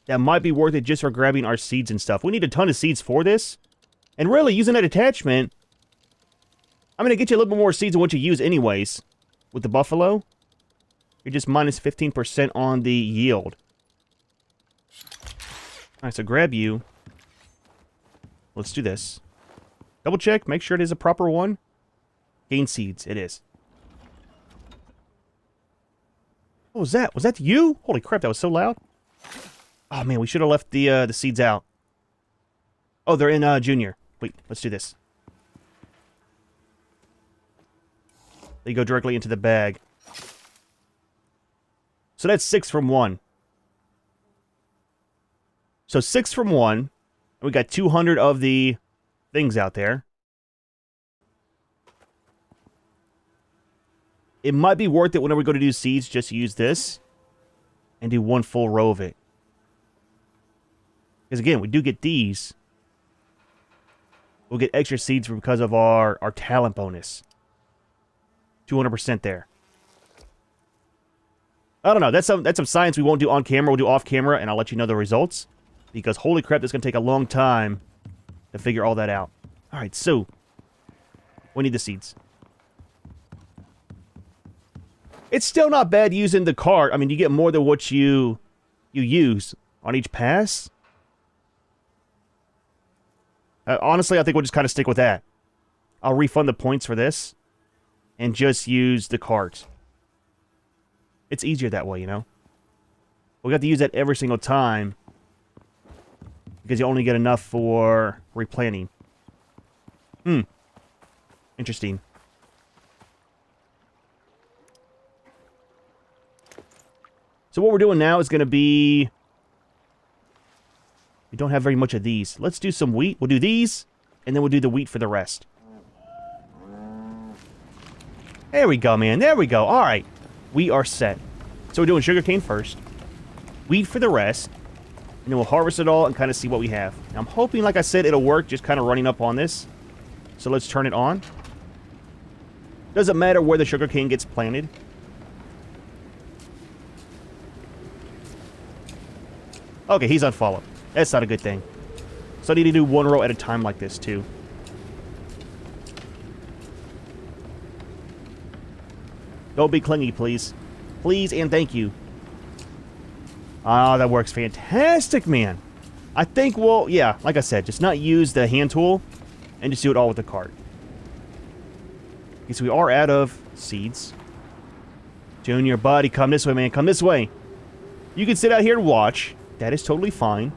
A: that might be worth it just for grabbing our seeds and stuff. We need a ton of seeds for this. And really, using that attachment, I'm going to get you a little bit more seeds than what you use anyways. With the buffalo, you're just minus 15% on the yield. Alright, so grab you. Let's do this. Double check, make sure it is a proper one. Gain seeds, it is. What was that? Was that you? Holy crap, that was so loud. Oh man, we should have left the seeds out. Oh, they're in Junior. Wait, let's do this. They go directly into the bag. So that's 6 from 1. So 6 from 1. We got 200 of the things out there. It might be worth it whenever we go to do seeds, just use this and do 1 full row of it. Because again, we do get these. We'll get extra seeds because of our talent bonus. 200% there. I don't know. That's some science we won't do on camera. We'll do off camera, and I'll let you know the results. Because holy crap, this is going to take a long time to figure all that out. All right, so we need the seeds. It's still not bad using the cart. I mean, you get more than what you use on each pass. Honestly, I think we'll just kind of stick with that. I'll refund the points for this and just use the cart. It's easier that way, you know? We got to use that every single time because you only get enough for replanting. Interesting. So what we're doing now is going to be... We don't have very much of these. Let's do some wheat. We'll do these, and then we'll do the wheat for the rest. There we go, man. There we go. All right. We are set. So we're doing sugarcane first. Wheat for the rest. And then we'll harvest it all and kind of see what we have. Now, I'm hoping, like I said, it'll work just kind of running up on this. So let's turn it on. Doesn't matter where the sugarcane gets planted. Okay, he's unfollowed. That's not a good thing. So I need to do 1 row at a time like this, too. Don't be clingy, please. Please and thank you. Ah, that works fantastic, man. I think we'll, yeah, like I said, just not use the hand tool and just do it all with the cart. Okay, so we are out of seeds. Junior, buddy, come this way, man. Come this way. You can sit out here and watch. That is totally fine.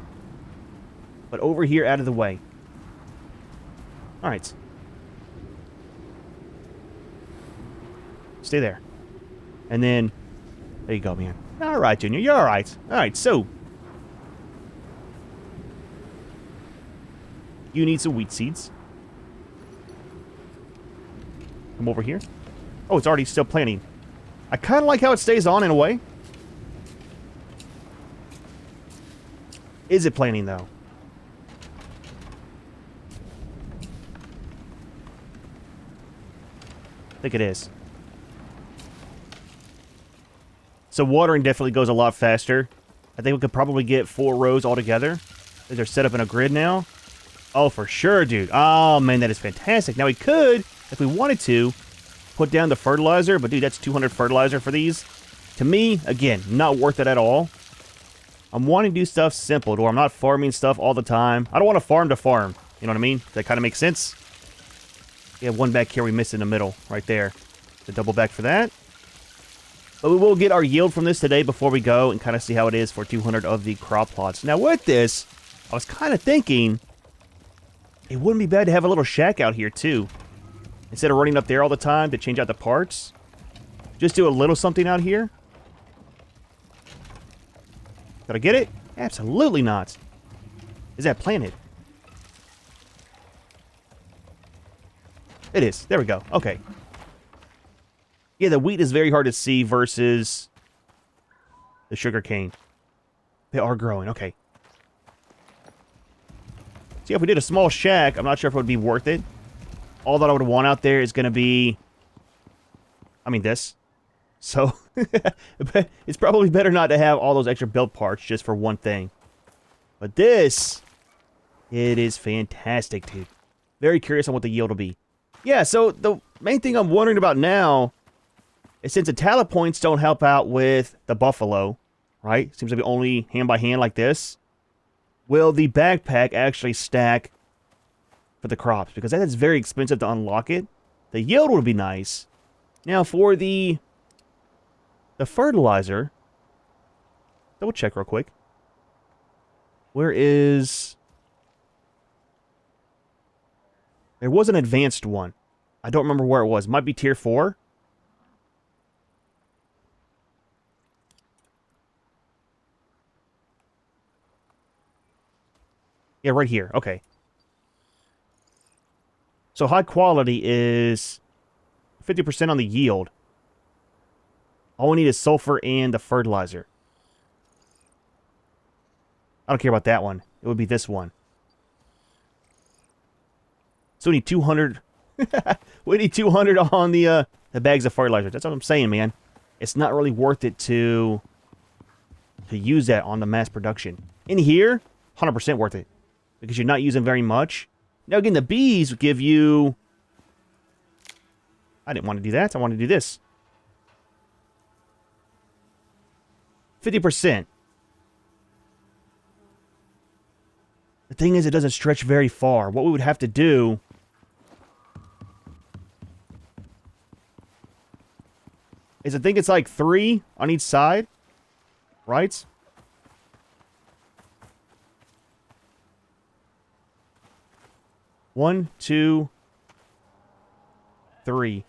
A: But over here, out of the way. Alright. Stay there. And then, there you go, man. Alright, Junior, you're alright. Alright, so. You need some wheat seeds. Come over here. Oh, it's already still planting. I kind of like how it stays on in a way. Is it planting, though? I think it is. So watering definitely goes a lot faster. I think we could probably get 4 rows altogether. They're set up in a grid now. Oh, for sure, dude. Oh, man, that is fantastic. Now, we could, if we wanted to, put down the fertilizer. But, dude, that's 200 fertilizer for these. To me, again, not worth it at all. I'm wanting to do stuff simple, where I'm not farming stuff all the time. I don't want to farm to farm. You know what I mean? That kind of makes sense. We have one back here we missed in the middle, right there. The double back for that. But we will get our yield from this today before we go and kind of see how it is for 200 of the crop plots. Now with this, I was kind of thinking it wouldn't be bad to have a little shack out here too. Instead of running up there all the time to change out the parts. Just do a little something out here. Did I get it? Absolutely not. Is that planted? It is. There we go. Okay. Yeah, the wheat is very hard to see versus the sugar cane. They are growing. Okay. See, if we did a small shack, I'm not sure if it would be worth it. all that I would want out there is going to be, I mean, this. So, it's probably better not to have all those extra build parts just for one thing. But this, it is fantastic, dude. Very curious on what the yield will be. Yeah, so the main thing I'm wondering about now is since the talent points don't help out with the buffalo, right? Seems to be only hand by hand like this. Will the backpack actually stack for the crops? Because that is very expensive to unlock it. The yield would be nice. Now for the fertilizer, double check real quick. Where is... There was an advanced one. I don't remember where it was. Might be tier 4. Yeah, right here. Okay. So high quality is 50% on the yield. All we need is sulfur and the fertilizer. I don't care about that one. It would be this one. So we need 200. We need 200 on the bags of fertilizer. That's what I'm saying, man. It's not really worth it to use that on the mass production. In here, 100% worth it. Because you're not using very much. Now again, the bees give you... I didn't want to do that. I want to do this. 50%. The thing is, it doesn't stretch very far. What we would have to do... is I think it's like 3 on each side. Right? One, two, 3.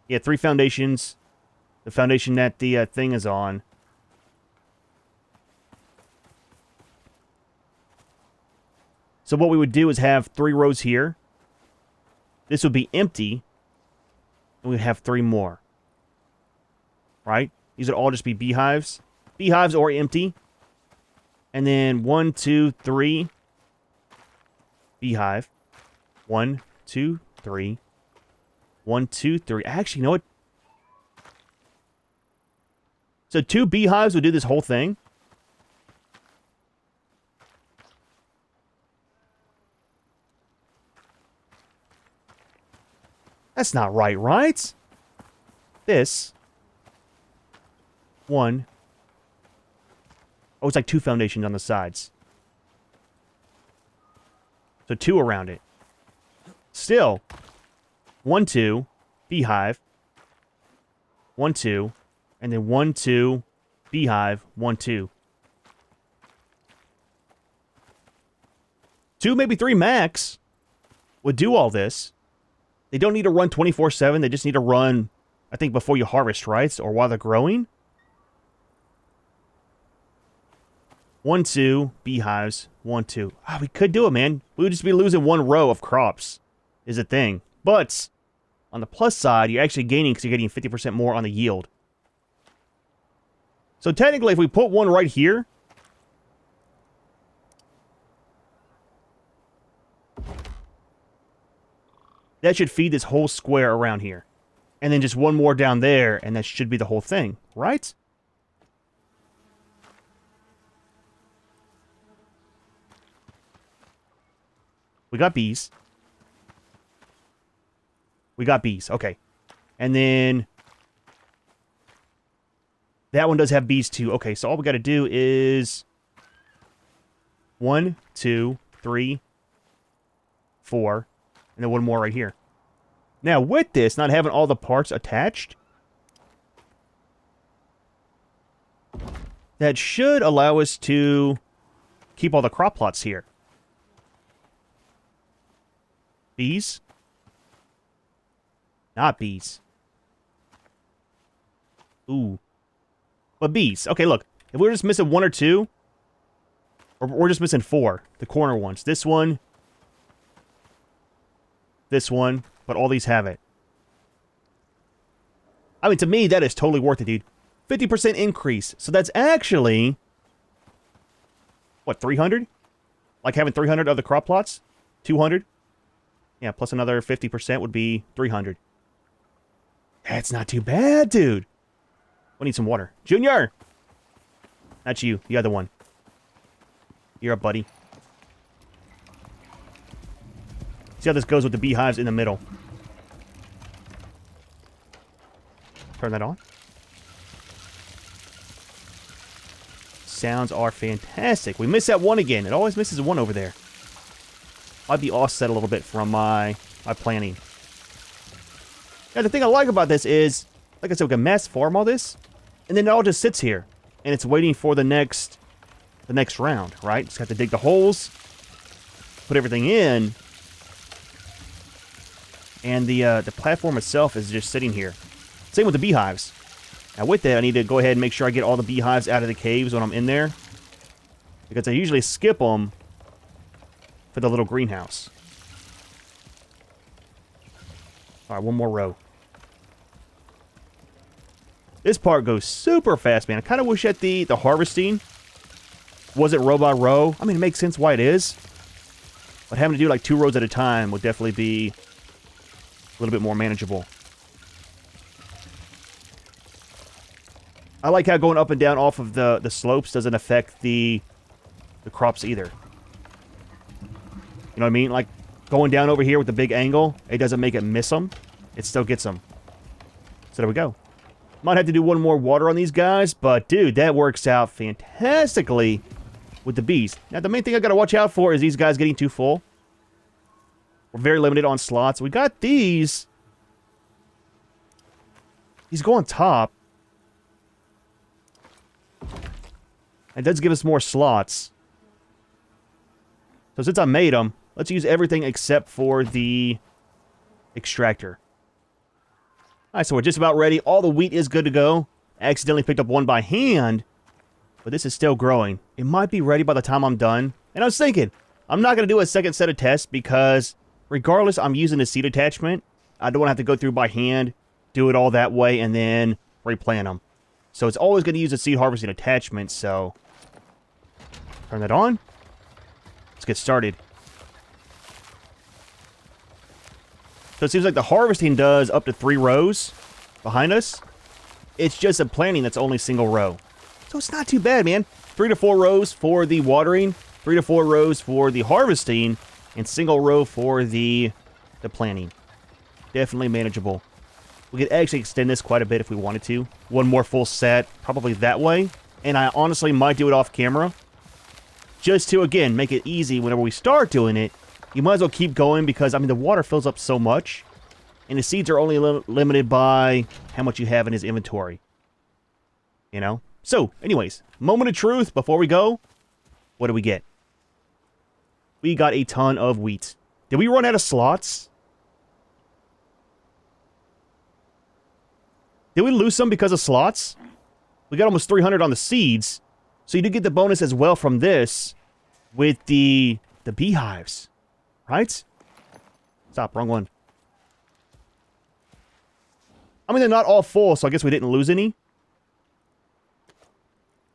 A: Yeah, 3 foundations. The foundation that the thing is on. So what we would do is have 3 rows here. This would be empty. And we'd have 3 more. Right? These would all just be beehives. Beehives or empty. And then 1, 2, 3. Beehive. 1, 2, 3. 1, 2, 3. Actually, you know what? So 2 beehives would do this whole thing. That's not right, right? This. 1. Oh, it's like 2 foundations on the sides. So 2 around it. Still. 1, 2. Beehive. 1, 2. And then 1, 2. Beehive. 1, 2. 2, maybe 3 max would do all this. They don't need to run 24/7. They just need to run, I think, before you harvest, right? Or while they're growing. 1, 2. Beehives. 1, 2. Ah, we could do it, man. We would just be losing 1 row of crops. Is a thing. But on the plus side, you're actually gaining because you're getting 50% more on the yield. So technically, if we put 1 right here, that should feed this whole square around here. And then just 1 more down there, and that should be the whole thing, right? We got bees. We got bees, okay. And then that one does have bees too. Okay, so all we got to do is 1, 2, 3, 4, and then 1 more right here. Now, with this, not having all the parts attached, that should allow us to keep all the crop plots here. Bees? Not bees. Ooh. But bees. Okay, look. If we're just missing 1 or 2, or we're just missing 4, the corner ones. This one, but all these have it. I mean, to me, that is totally worth it, dude. 50% increase. So that's actually, what, 300? Like having 300 of the crop plots? 200? Yeah, plus another 50% would be 300. That's not too bad, dude. We need some water. Junior! That's you, the other one. You're up, buddy. See how this goes with the beehives in the middle. Turn that on. Sounds are fantastic. We missed that one again. It always misses one over there. Might be offset a little bit from my planning. Yeah, the thing I like about this is, like I said, we can mass farm all this, and then it all just sits here, and it's waiting for the next round, right? Just have to dig the holes, put everything in, and the platform itself is just sitting here. Same with the beehives. Now with that, I need to go ahead and make sure I get all the beehives out of the caves when I'm in there, because I usually skip them for the little greenhouse. Alright, one more row. This part goes super fast, man. I kind of wish that the harvesting wasn't row by row. I mean, it makes sense why it is. But having to do like 2 rows at a time would definitely be a little bit more manageable. I like how going up and down off of the slopes doesn't affect the crops either. You know what I mean? Like, going down over here with the big angle, it doesn't make it miss them. It still gets them. So there we go. Might have to do one more water on these guys, but dude, that works out fantastically with the bees. Now, the main thing I gotta watch out for is these guys getting too full. We're very limited on slots. We got these. These go on top. It does give us more slots. So since I made them, let's use everything except for the extractor. Alright, so we're just about ready. All the wheat is good to go. I accidentally picked up one by hand, but this is still growing. It might be ready by the time I'm done. And I was thinking, I'm not going to do a second set of tests because regardless, I'm using a seed attachment. I don't want to have to go through by hand, do it all that way, and then replant them. So it's always going to use a seed harvesting attachment, so turn that on. Let's get started. So it seems like the harvesting does up to 3 rows behind us. It's just a planting that's only single row. So it's not too bad, man. 3 to 4 rows for the watering, 3 to 4 rows for the harvesting, and single row for the planting. Definitely manageable. We could actually extend this quite a bit if we wanted to. One more full set, probably that way. And I honestly might do it off camera. Just to, again, make it easy whenever we start doing it. You might as well keep going because, I mean, the water fills up so much. And the seeds are only limited by how much you have in his inventory. You know? So, anyways, moment of truth before we go. What do we get? We got a ton of wheat. Did we run out of slots? Did we lose some because of slots? We got almost 300 on the seeds. So you do get the bonus as well from this with the beehives. Right? Stop, wrong one. I mean, they're not all full, so I guess we didn't lose any.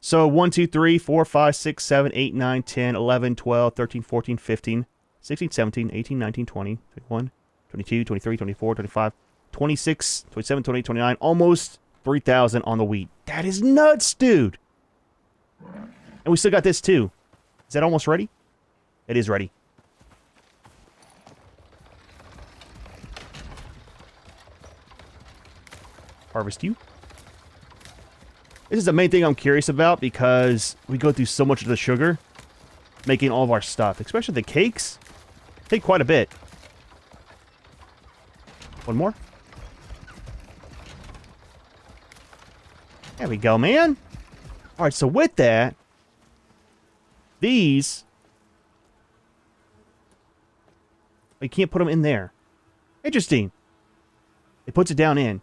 A: So 1, 2, 3, 4, 5, 6, 7, 8, 9, 10, 11, 12, 13, 14, 15, 16, 17, 18, 19, 20, 21, 22, 23, 24, 25, 26, 27, 28, 29, almost 3,000 on the wheat. That is nuts, dude. And we still got this too. Is that almost ready? It is ready. Harvest you. This is the main thing I'm curious about because we go through so much of the sugar making all of our stuff, especially the cakes. Take quite a bit. One more. There we go, man. All right, so with that, these, we can't put them in there. Interesting. It puts it down in.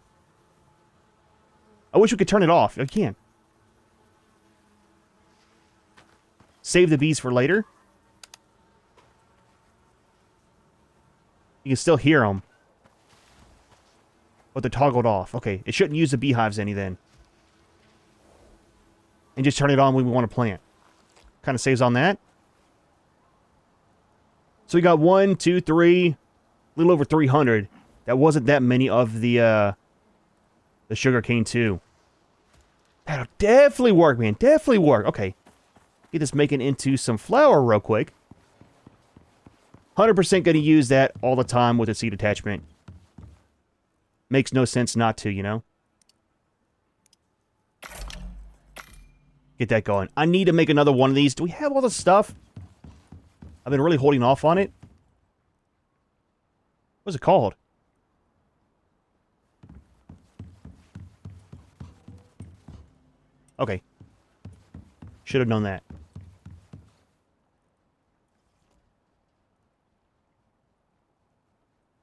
A: I wish we could turn it off. I can't. Save the bees for later. You can still hear them. But they're toggled off. Okay, it shouldn't use the beehives any then. And just turn it on when we want to plant. Kind of saves on that. So we got 1, 2, 3, little over 300. That wasn't that many of the sugar cane too. That'll definitely work, man. Definitely work. Okay. Get this making into some flour real quick. 100% going to use that all the time with a seed attachment. Makes no sense not to, you know? Get that going. I need to make another one of these. Do we have all the stuff? I've been really holding off on it. What's it called? Okay. Should have known that.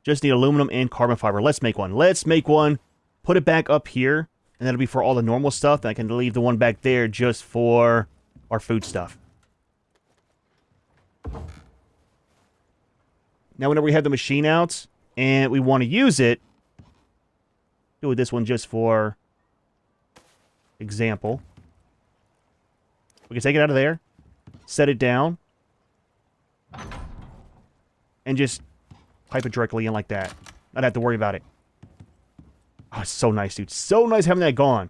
A: Just need aluminum and carbon fiber. Let's make one. Let's make one. Put it back up here. And that'll be for all the normal stuff. Then I can leave the one back there just for our food stuff. Now, whenever we have the machine out and we want to use it, do this one just for example. We can take it out of there, set it down, and just pipe it directly in like that. Not have to worry about it. Oh, it's so nice, dude. So nice having that gone.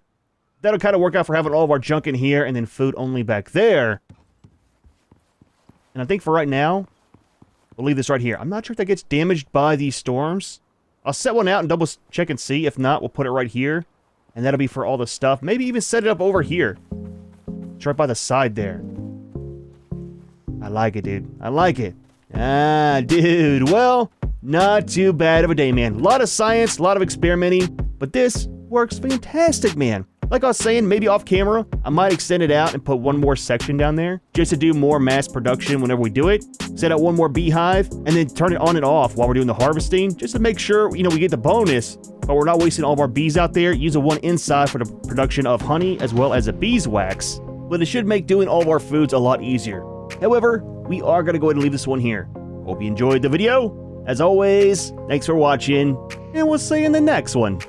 A: That'll kind of work out for having all of our junk in here and then food only back there. And I think for right now, we'll leave this right here. I'm not sure if that gets damaged by these storms. I'll set one out and double check and see. If not, we'll put it right here. And that'll be for all the stuff. Maybe even set it up over here. It's right by the side there. I like it, dude. I like it. Ah, dude. Well, not too bad of a day, man. A lot of science, a lot of experimenting. But this works fantastic, man. Like I was saying, maybe off camera, I might extend it out and put one more section down there just to do more mass production whenever we do it. Set out one more beehive and then turn it on and off while we're doing the harvesting just to make sure, you know, we get the bonus, but we're not wasting all of our bees out there. Use the one inside for the production of honey as well as a beeswax, but it should make doing all of our foods a lot easier. However, we are going to go ahead and leave this one here. Hope you enjoyed the video. As always, thanks for watching, and we'll see you in the next one.